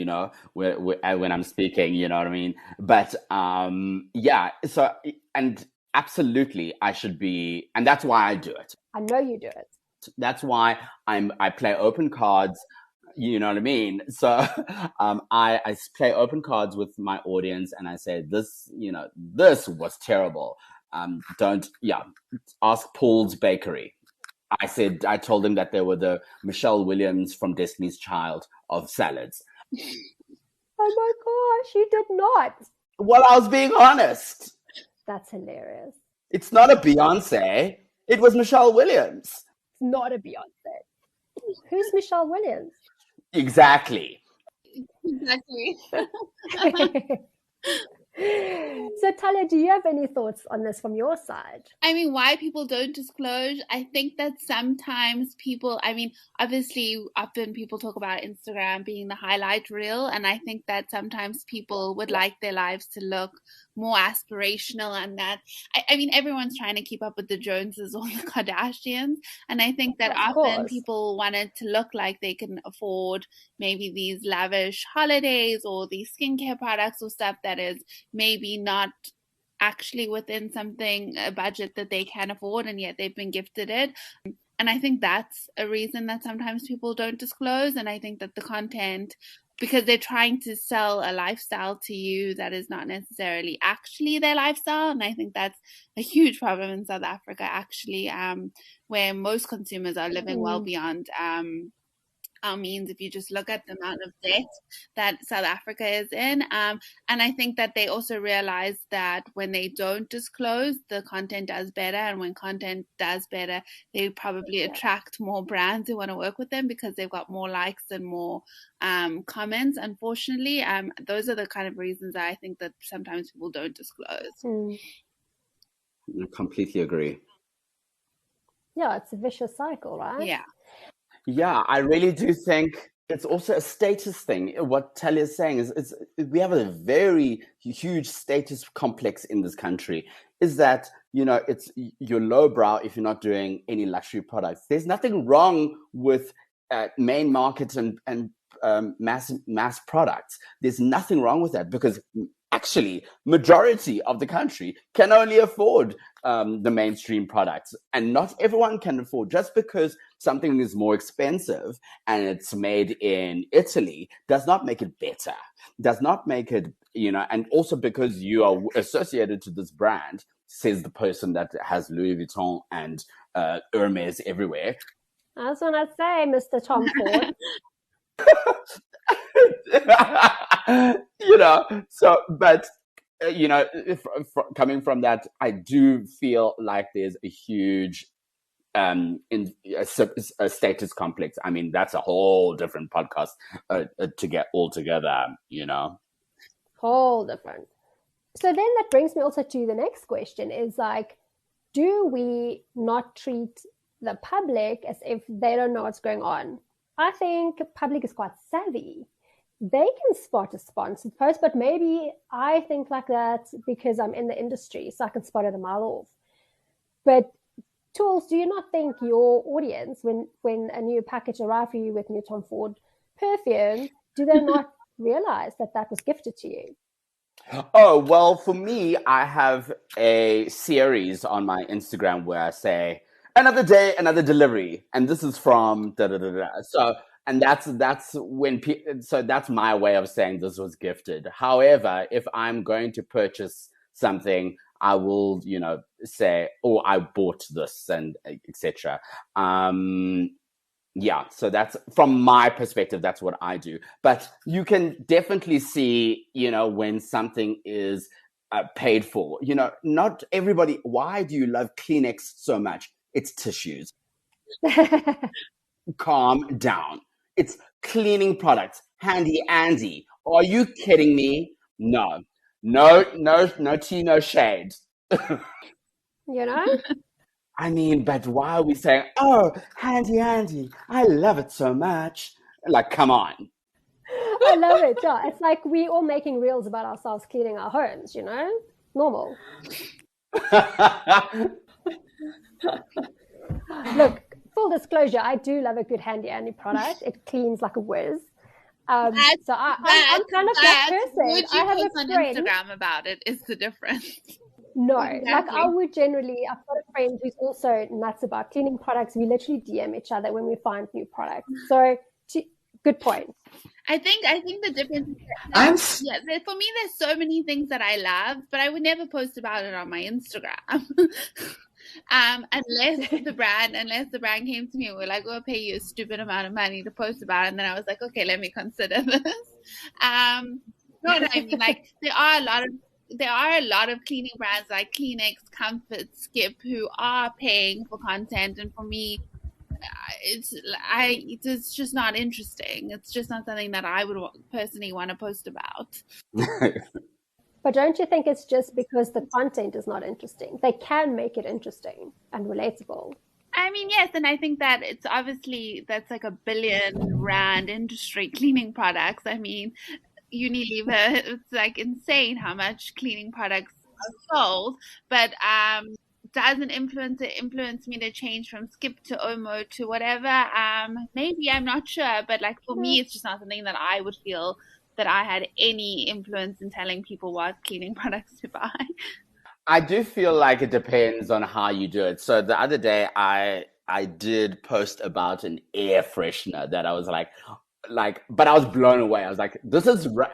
when I'm speaking, you know what I mean? But yeah. So, and absolutely, I should be, and that's why I do it. I know you do it. That's why I play open cards. You know what I mean? So I play open cards with my audience and I say, this was terrible. Ask Paul's Bakery. I told him that they were the Michelle Williams from Destiny's Child of salads. Oh my gosh, you did not. Well, I was being honest. That's hilarious. It's not a Beyonce. It was Michelle Williams. It's not a Beyonce. Who's Michelle Williams? Exactly. So Talia, do you have any thoughts on this from your side? I mean, why people don't disclose, I think that sometimes people, I mean, obviously often people talk about Instagram being the highlight reel, and I think that sometimes people would like their lives to look more aspirational, and that, I mean, everyone's trying to keep up with the Joneses or the Kardashians, and I think that Of often course. people want it to look like they can afford maybe these lavish holidays or these skincare products or stuff that is maybe not actually within a budget that they can afford, and yet they've been gifted it. And I think that's a reason that sometimes people don't disclose. And I think that the content, because they're trying to sell a lifestyle to you that is not necessarily actually their lifestyle. And I think that's a huge problem in South Africa, actually, where most consumers are living well beyond our means, if you just look at the amount of debt that South Africa is in. And I think that they also realize that when they don't disclose, the content does better. And when content does better, they probably attract more brands who want to work with them because they've got more likes and more comments. Unfortunately, those are the kind of reasons I think that sometimes people don't disclose. I completely agree. Yeah, it's a vicious cycle, right? Yeah. Yeah, I really do think it's also a status thing. What Talia is saying is we have a very huge status complex in this country. Is that, it's you're lowbrow if you're not doing any luxury products. There's nothing wrong with main market and mass products. There's nothing wrong with that because actually majority of the country can only afford the mainstream products, and not everyone can afford. Just because something is more expensive and it's made in Italy does not make it better, does not make it, and also because you are associated to this brand, says the person that has Louis Vuitton and Hermes everywhere. I was gonna say, Mr. Tom Ford. But coming from that, I do feel like there's a huge a status complex. I mean, that's a whole different podcast to get all together, Whole different. So then that brings me also to the next question is like, do we not treat the public as if they don't know what's going on? I think public is quite savvy. They can spot a sponsored post, but maybe I think like that because I'm in the industry, so I can spot it a mile off. But Tools, do you not think your audience, when a new package arrives for you with new Tom Ford perfume, do they not realize that that was gifted to you? Oh, well, for me, I have a series on my Instagram where I say, another day, another delivery. And this is from da-da-da-da. So, and that's when so that's my way of saying this was gifted. However, if I'm going to purchase something, I will, say, oh, I bought this and etc. Yeah, so that's from my perspective, that's what I do. But you can definitely see, when something is paid for. Not everybody. Why do you love Kleenex so much? It's tissues. Calm down. It's cleaning products. Handy Andy. Are you kidding me? No tea, no shade. I mean, but why are we saying, oh, Handy Andy, I love it so much? Like, come on. I love it. Yeah, it's like we all making reels about ourselves cleaning our homes, normal. Look, full disclosure, I do love a good Handy Andy product. It cleans like a whiz. I'm kind of that person. Would you I have post a on friend. Instagram about it? Is the difference? No, Exactly. like I would generally, I've got a friend who's also nuts about cleaning products. We literally DM each other when we find new products. So, good point. I think the difference is for me, there's so many things that I love, but I would never post about it on my Instagram. Unless the brand came to me and were like, we'll pay you a stupid amount of money to post about it. And then I was like, okay, let me consider this. You know what I mean? Like there are a lot of cleaning brands like Kleenex, Comfort, Skip, who are paying for content. And for me, it's just not interesting. It's just not something that I would personally want to post about. But don't you think it's just because the content is not interesting? They can make it interesting and relatable. I mean, yes, and I think that it's obviously that's like a billion-rand industry, cleaning products. I mean, Unilever, it's like insane how much cleaning products are sold. But does an influencer influence me to change from Skip to Omo to whatever? Maybe, I'm not sure. But like for me, it's just not something that I would feel that I had any influence in telling people what cleaning products to buy. I do feel like it depends on how you do it. So the other day, I did post about an air freshener that I was like, but I was blown away. I was like,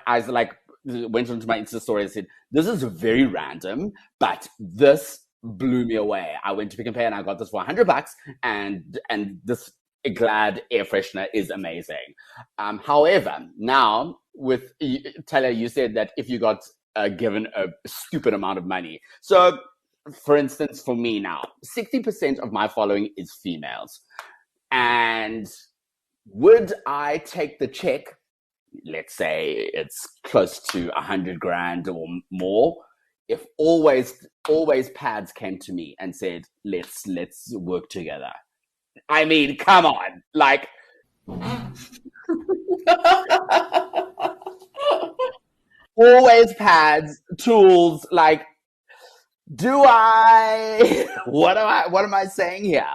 I was like, went onto my Insta story and said, this is very random, but this blew me away. I went to Pick and Pay and I got this for $100, and this Glad air freshener is amazing. However, now with Taylor, you said that if you got given a stupid amount of money. So, for instance, for me now, 60% of my following is females. And would I take the check? Let's say it's close to 100 grand or more. If always pads came to me and said, let's work together. I mean, come on, like. Always pads, tools, like, what am I saying here?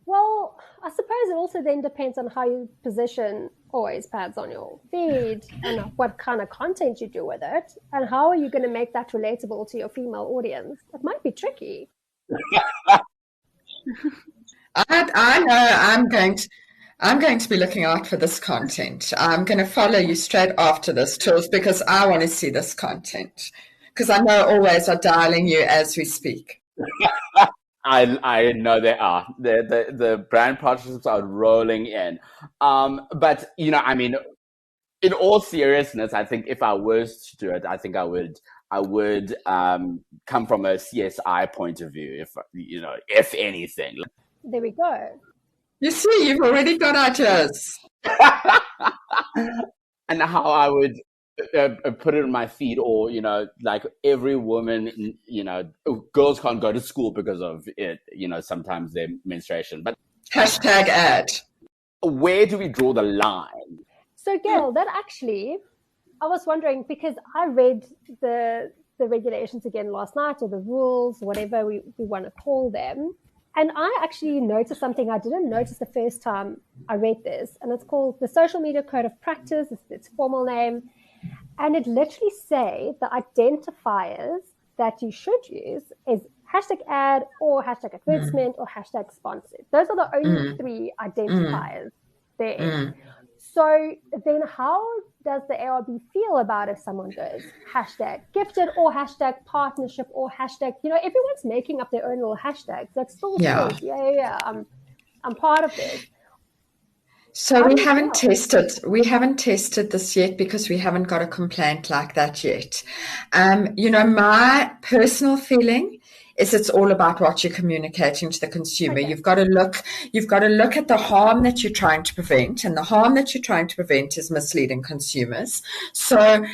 Well, I suppose it also then depends on how you position always pads on your feed and what kind of content you do with it, and how are you going to make that relatable to your female audience. It might be tricky. I know I'm going to be looking out for this content. I'm going to follow you straight after this, Tools, because I want to see this content. Because I know always are dialing you as we speak. I know they are. The brand partnerships are rolling in. But I mean, in all seriousness, I think if I was to do it, I think I would come from a CSI point of view, if anything. There we go. You see, you've already got ideas. And how I would put it in my feed, or like every woman, girls can't go to school because of it, sometimes their menstruation. But #ad. Where do we draw the line? So Gail, that actually, I was wondering, because I read the regulations again last night, or the rules, whatever we want to call them. And I actually noticed something I didn't notice the first time I read this. And it's called the Social Media Code of Practice. It's its formal name. And it literally say the identifiers that you should use is #ad or #advertisement or #sponsored. Those are the only three identifiers there. So then how does the ARB feel about if someone goes #gifted or #partnership or everyone's making up their own little hashtags. That still says, I'm part of this. So we haven't tested this yet because we haven't got a complaint like that yet. My personal feeling is it's all about what you're communicating to the consumer. Okay. You've got to look at the harm that you're trying to prevent, and the harm that you're trying to prevent is misleading consumers. So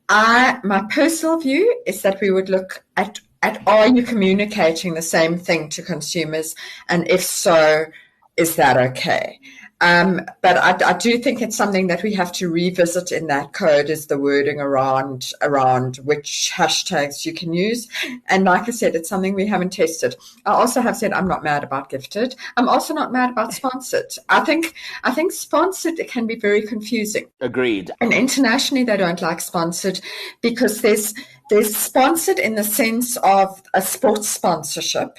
my personal view is that we would look at are you communicating the same thing to consumers, and if so, is that okay? But I do think it's something that we have to revisit in that code, is the wording around which hashtags you can use. And like I said, it's something we haven't tested. I also have said I'm not mad about gifted. I'm also not mad about sponsored. I think sponsored can be very confusing. Agreed. And internationally, they don't like sponsored because there's sponsored in the sense of a sports sponsorship.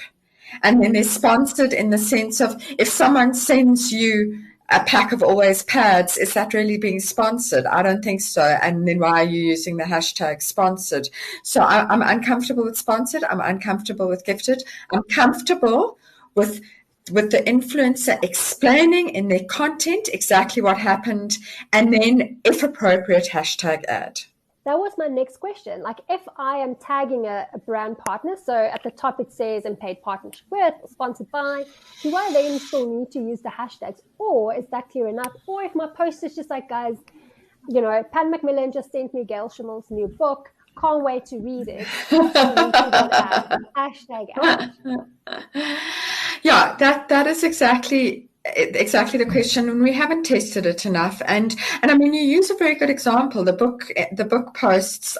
And then they're sponsored in the sense of if someone sends you a pack of always pads, is that really being sponsored? I don't think so. And then why are you using the hashtag sponsored? So I'm uncomfortable with sponsored. I'm uncomfortable with gifted. I'm comfortable with the influencer explaining in their content exactly what happened, and then, if appropriate, #ad. That was my next question. Like, if I am tagging a brand partner, so at the top it says in paid partnership with or sponsored by, do I then still need to use the hashtags, or is that clear enough? Or if my post is just like, guys, Pan Macmillan just sent me Gail Schimmel's new book, Can't wait to read it. #ad. Yeah, that is exactly the question, and we haven't tested it enough. And I mean, you use a very good example. The book posts.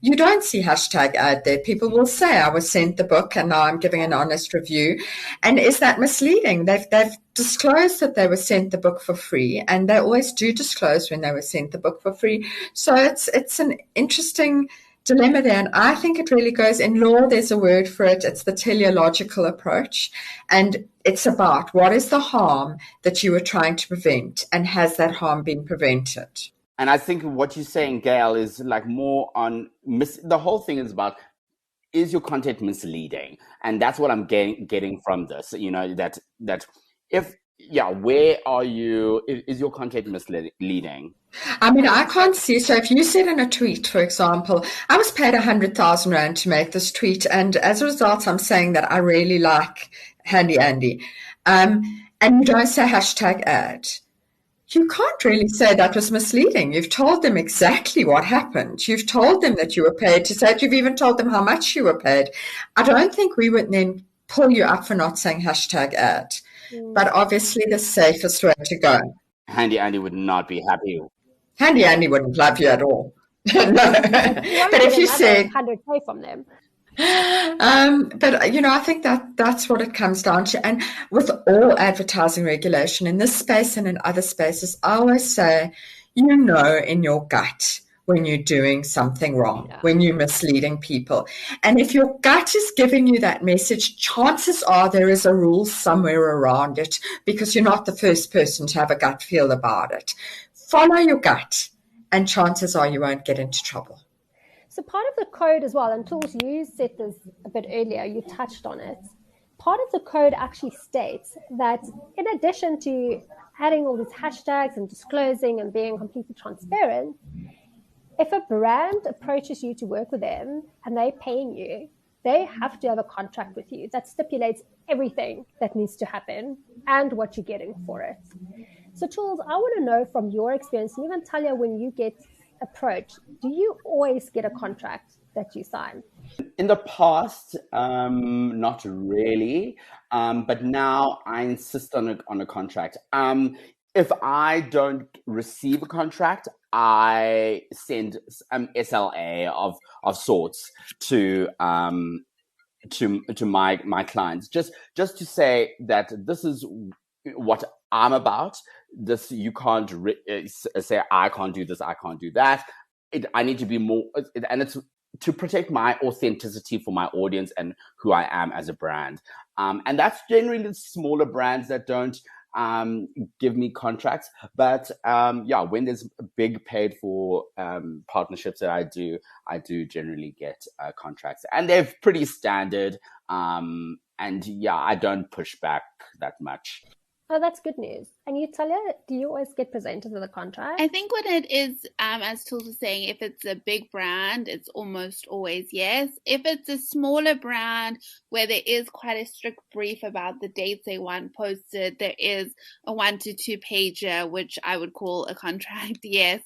You don't see #ad there. People will say, "I was sent the book, and now I'm giving an honest review." And is that misleading? They've disclosed that they were sent the book for free, and they always do disclose when they were sent the book for free. So it's an interesting dilemma there, and I think it really goes in law. There's a word for it. It's the teleological approach, and it's about what is the harm that you were trying to prevent, and has that harm been prevented? And I think what you're saying, Gail, is like more on the whole thing is about, is your content misleading? And that's what I'm getting from this. You know, that if where are you? Is your content misleading? I mean, I can't see. So if you said in a tweet, for example, I was paid 100,000 Rand to make this tweet, and as a result, I'm saying that I really like Handy Andy, and you don't say #ad, you can't really say that was misleading. You've told them exactly what happened. You've told them that you were paid to say it. You've even told them how much you were paid. I don't think we would then pull you up for not saying #ad. But obviously the safest way to go. Handy Andy would not be happy. Handy Andy wouldn't love you at all. No. But if you say 100K from them. But, you know, I think that's what it comes down to. And with all advertising regulation in this space and in other spaces, I always say, you know, in your gut when you're doing something wrong, when you're misleading people. And if your gut is giving you that message, chances are there is a rule somewhere around it, because you're not the first person to have a gut feel about it. Follow your gut, and chances are you won't get into trouble. So part of the code as well, and Tools, you said this a bit earlier, you touched on it. Part of the code actually states that in addition to adding all these hashtags and disclosing and being completely transparent, if a brand approaches you to work with them and they're paying you, they have to have a contract with you that stipulates everything that needs to happen and what you're getting for it. So Tools, I want to know from your experience, and even Talia, when you get approached, do you always get a contract that you sign? In the past, not really, but now I insist on a contract. If I don't receive a contract, I send SLA of sorts to my clients, just to say that this is what I'm about. This, you can't say I can't do this, I can't do that. I need to be more, and it's to protect my authenticity for my audience and who I am as a brand. And that's generally the smaller brands that don't give me contracts. But when there's big paid for partnerships that I do generally get contracts, and they're pretty standard. And I don't push back that much. Oh, that's good news. And you, Talia, do you always get presented with a contract? I think what it is, as Tools was saying, if it's a big brand, it's almost always yes. If it's a smaller brand where there is quite a strict brief about the dates they want posted, there is a 1 to 2 pager, which I would call a contract, yes.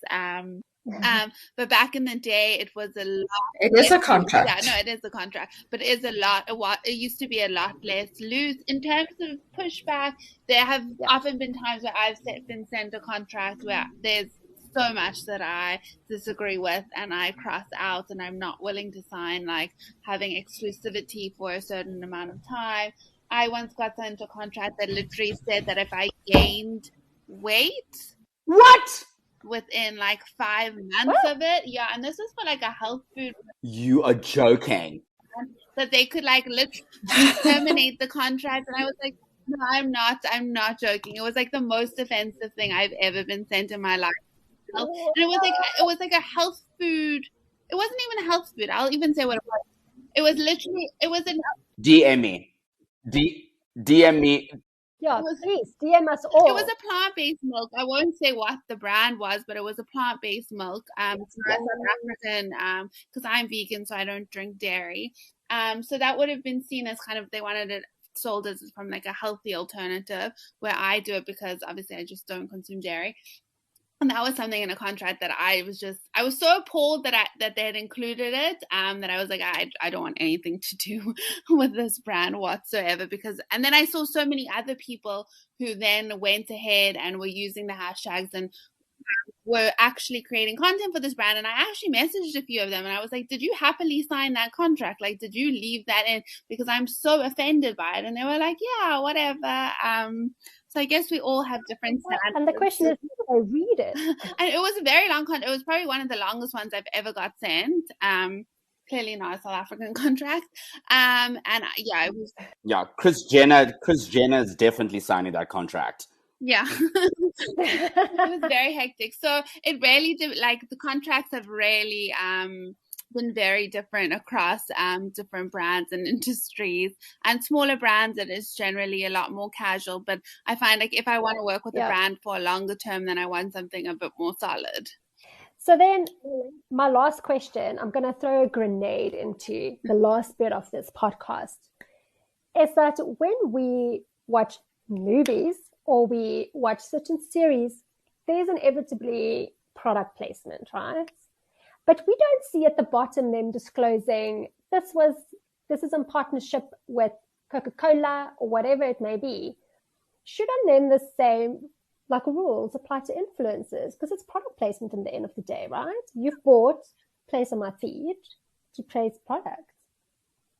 But back in the day, it was a lot. It is a contract. Yeah, no, it is a contract, but it is a lot. It used to be a lot less loose in terms of pushback. There have often been times where I've been sent a contract where there's so much that I disagree with and I cross out and I'm not willing to sign, like having exclusivity for a certain amount of time. I once got sent a contract that literally said that if I gained weight, what? Within like 5 months of it, and this was for like a health food. You are joking. That they could like literally terminate the contract, and I was like, no, I'm not joking. It was like the most offensive thing I've ever been sent in my life. And it was like a health food. It wasn't even a health food. I'll even say what it was. It was literally, it was an DM me. DM me. Yeah, please DM us all. It was a plant-based milk. I won't say what the brand was, but it was a plant-based milk. It's not South African, because I'm vegan, so I don't drink dairy. So that would have been seen as kind of, they wanted it sold as from like a healthy alternative, where I do it because obviously I just don't consume dairy. And that was something in a contract that I was so appalled that they had included it, that I was like, I don't want anything to do with this brand whatsoever, and then I saw so many other people who then went ahead and were using the hashtags and were actually creating content for this brand. And I actually messaged a few of them and I was like, did you happily sign that contract? Like, did you leave that in? Because I'm so offended by it. And they were like, yeah, whatever. So I guess we all have different standards. And the question is, did I read it? And it was a very long contract. It was probably one of the longest ones I've ever got sent. Clearly not a South African contract. It was. Yeah, Chris Jenner's definitely signing that contract. Yeah. It was very hectic. So it really did, like, the contracts have really been very different across different brands and industries. And smaller brands, it is generally a lot more casual. But I find, like, if I want to work with a brand for a longer term, then I want something a bit more solid. So then my last question, I'm going to throw a grenade into the last bit of this podcast, is that when we watch movies or we watch certain series, there's inevitably product placement, right? But we don't see at the bottom them disclosing this is in partnership with Coca-Cola or whatever it may be. Shouldn't then the same rules apply to influencers? Because it's product placement in the end of the day, right? You've bought place on my feed to place products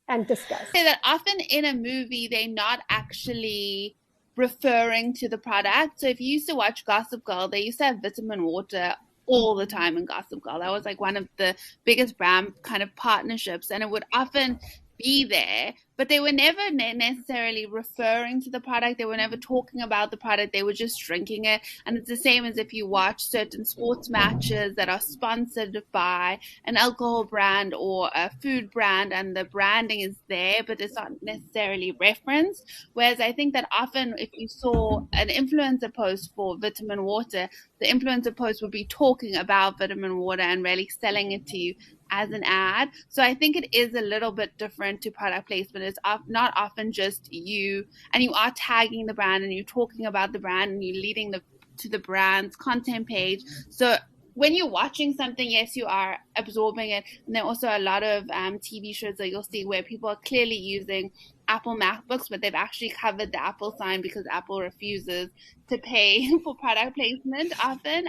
and discuss. Say that often in a movie, they're not actually referring to the product. So if you used to watch Gossip Girl, they used to have vitamin water all the time in Gossip Girl. That was like one of the biggest brand kind of partnerships, and it would often be there, but they were never necessarily referring to the product. They were never talking about the product. They were just drinking it. And it's the same as if you watch certain sports matches that are sponsored by an alcohol brand or a food brand, and the branding is there, but it's not necessarily referenced. Whereas I think that often if you saw an influencer post for vitamin water, the influencer post would be talking about vitamin water and really selling it to you as an ad. So I think it is a little bit different to product placement. It's not often just you, and you are tagging the brand and you're talking about the brand and you're leading to the brand's content page. So when you're watching something, yes, you are absorbing it. And there are also a lot of TV shows that you'll see where people are clearly using Apple MacBooks, but they've actually covered the Apple sign because Apple refuses to pay for product placement often.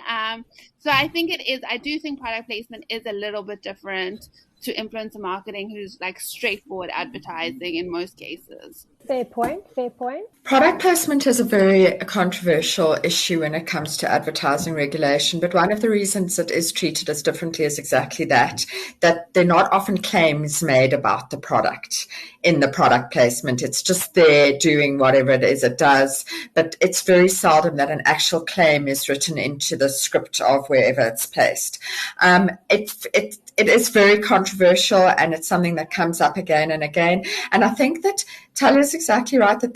So I do think product placement is a little bit different to influencer marketing, who's like straightforward advertising in most cases. Fair point. Product placement is a very controversial issue when it comes to advertising regulation, but one of the reasons it is treated as differently is exactly that there are not often claims made about the product in the product placement. It's just there doing whatever it is it does, but it's very seldom that an actual claim is written into the script of wherever it's placed. It is very controversial, and it's something that comes up again and again. And I think that Talia is exactly right, that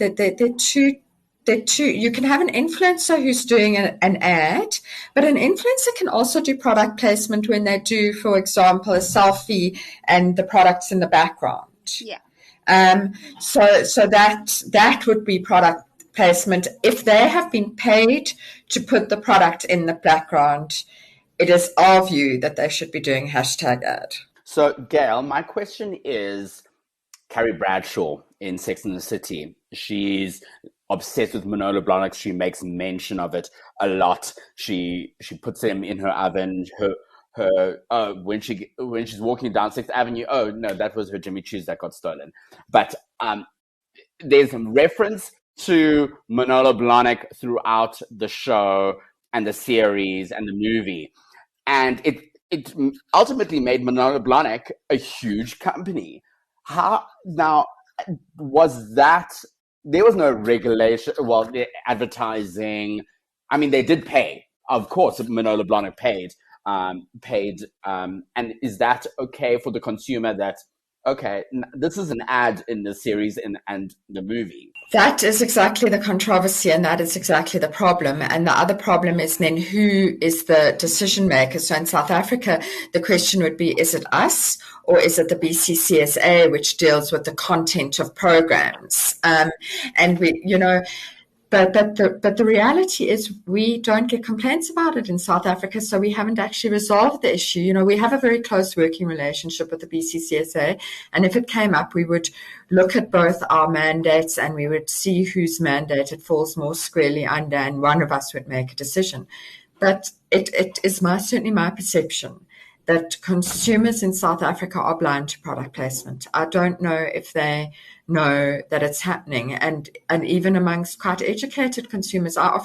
they're two. You can have an influencer who's doing an ad, but an influencer can also do product placement when they do, for example, a selfie and the product's in the background. Yeah. So that would be product placement. If they have been paid to put the product in the background, it is our view that they should be doing hashtag ad. So, Gail, my question is Carrie Bradshaw in Sex and the City. She's obsessed with Manolo Blahnik. She makes mention of it a lot. She puts him in her oven. When she's walking down 6th Avenue, oh no, that was her Jimmy Choos that got stolen. But there's some reference to Manolo Blahnik throughout the show and the series and the movie. And it ultimately made Manolo Blahnik a huge company. How now was that? There was no regulation. Well, the advertising. I mean, they did pay. Of course, Manolo Blahnik paid. And is that okay for the consumer? That okay? This is an ad in the series and the movie. That is exactly the controversy, and that is exactly the problem. And the other problem is then who is the decision maker? So in South Africa, the question would be, is it us or is it the BCCSA, which deals with the content of programs? And we, But the reality is we don't get complaints about it in South Africa, so we haven't actually resolved the issue. You know, we have a very close working relationship with the BCCSA, and if it came up, we would look at both our mandates and we would see whose mandate it falls more squarely under, and one of us would make a decision. But it is certainly my perception that consumers in South Africa are blind to product placement. I don't know if they know that it's happening, and even amongst quite educated consumers, I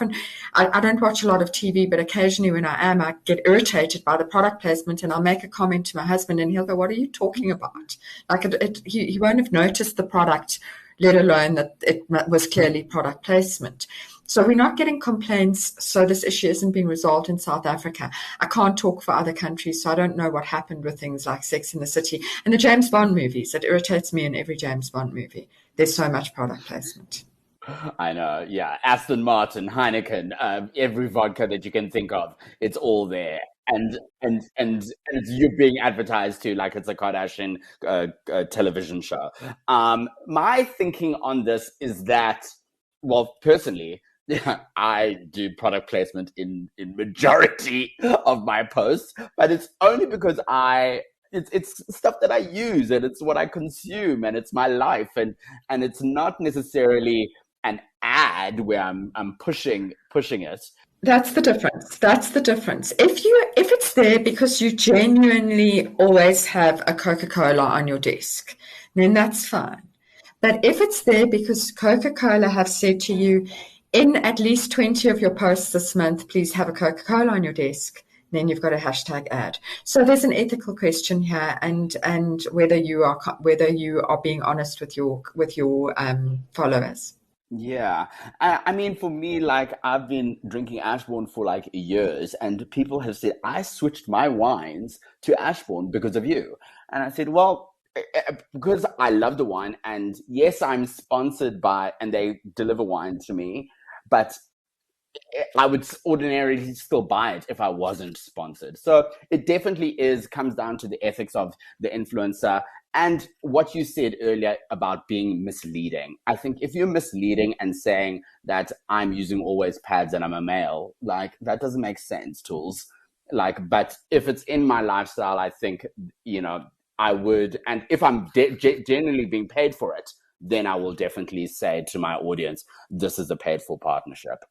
don't watch a lot of TV, but occasionally when I get irritated by the product placement, and I'll make a comment to my husband and he'll go, "What are you talking about?" Like he won't have noticed the product, let alone that it was clearly product placement. So we're not getting complaints, so this issue isn't being resolved in South Africa. I can't talk for other countries, so I don't know what happened with things like Sex in the City. And the James Bond movies, it irritates me in every James Bond movie. There's so much product placement. I know, yeah. Aston Martin, Heineken, every vodka that you can think of, it's all there. And it's you being advertised to like it's a Kardashian television show. My thinking on this is that, well, personally, I do product placement in majority of my posts, but it's only because it's stuff that I use and it's what I consume and it's my life, and it's not necessarily an ad where I'm pushing it. That's the difference. If it's there because you genuinely always have a Coca-Cola on your desk, then that's fine. But if it's there because Coca-Cola have said to you, in at least 20 of your posts this month, please have a Coca-Cola on your desk, then you've got a hashtag ad. So there's an ethical question here, and whether you are being honest with your followers. Yeah. I mean, for me, like, I've been drinking Ashbourne for like years, and people have said, I switched my wines to Ashbourne because of you. And I said, well, because I love the wine, and yes, I'm sponsored by, and they deliver wine to me, but I would ordinarily still buy it if I wasn't sponsored. So it definitely comes down to the ethics of the influencer and what you said earlier about being misleading. I think if you're misleading and saying that I'm using always pads and I'm a male, like, that doesn't make sense, tools. Like, but if it's in my lifestyle, I think, you know, I would, and if I'm genuinely being paid for it, then I will definitely say to my audience, this is a paid for partnership.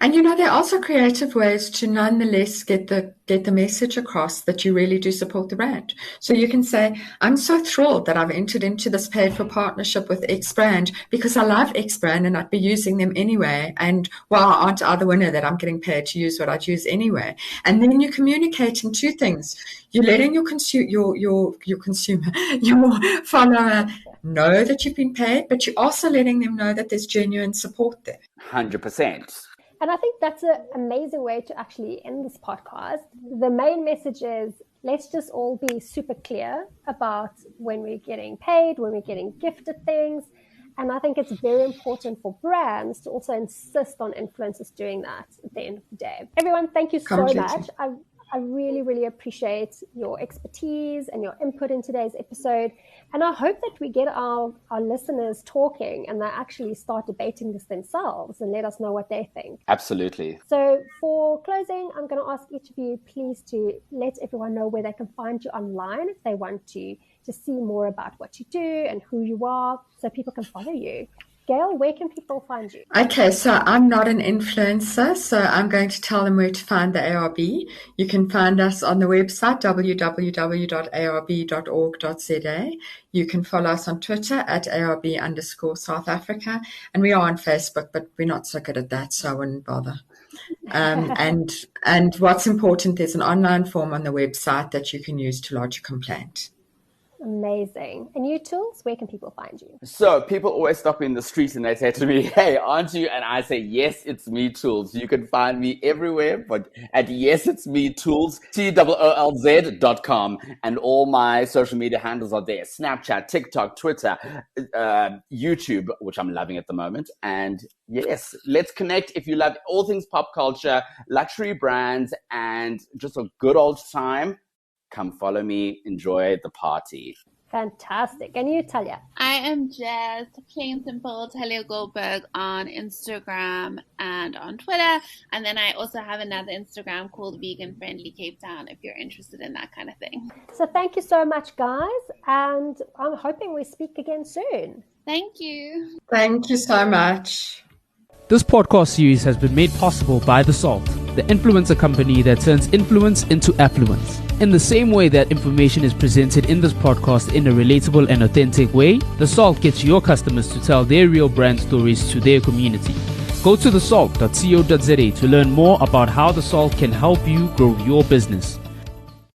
And, you know, there are also creative ways to nonetheless get the message across that you really do support the brand. So you can say, I'm so thrilled that I've entered into this paid for partnership with X brand because I love X brand and I'd be using them anyway. And well, aren't I the winner that I'm getting paid to use what I'd use anyway? And then you're communicating two things. You're letting your consumer, your follower know that you've been paid, but you're also letting them know that there's genuine support there. 100%. And I think that's an amazing way to actually end this podcast. The main message is, let's just all be super clear about when we're getting paid, when we're getting gifted things. And I think it's very important for brands to also insist on influencers doing that at the end of the day. Everyone, thank you so much. I really, really appreciate your expertise and your input in today's episode. And I hope that we get our listeners talking and they actually start debating this themselves and let us know what they think. Absolutely. So for closing, I'm going to ask each of you, please, to let everyone know where they can find you online if they want to see more about what you do and who you are, so people can follow you. Gail, where can people find you? Okay, so I'm not an influencer, so I'm going to tell them where to find the ARB. You can find us on the website, www.arb.org.za. You can follow us on Twitter at ARB_South Africa. And we are on Facebook, but we're not so good at that, so I wouldn't bother. And what's important, there's an online form on the website that you can use to lodge a complaint. Amazing. And you, Tools, where can people find you? So people always stop me in the street and they say to me, hey, aren't you? And I say, yes, it's me, Tools. You can find me everywhere, but at yes, it's me, Tools, TOOLZ.com. And all my social media handles are there. Snapchat, TikTok, Twitter, YouTube, which I'm loving at the moment. And yes, let's connect. If you love all things pop culture, luxury brands, and just a good old time, come follow me, enjoy the party. Fantastic. And you, Talia? I am just plain simple Talia Goldberg on Instagram and on Twitter. And then I also have another Instagram called Vegan Friendly Cape Town if you're interested in that kind of thing. So thank you so much, guys. And I'm hoping we speak again soon. Thank you. Thank you so much. This podcast series has been made possible by theSALT, the influencer company that turns influence into affluence. In the same way that information is presented in this podcast in a relatable and authentic way, theSALT gets your customers to tell their real brand stories to their community. Go to thesalt.co.za to learn more about how theSALT can help you grow your business.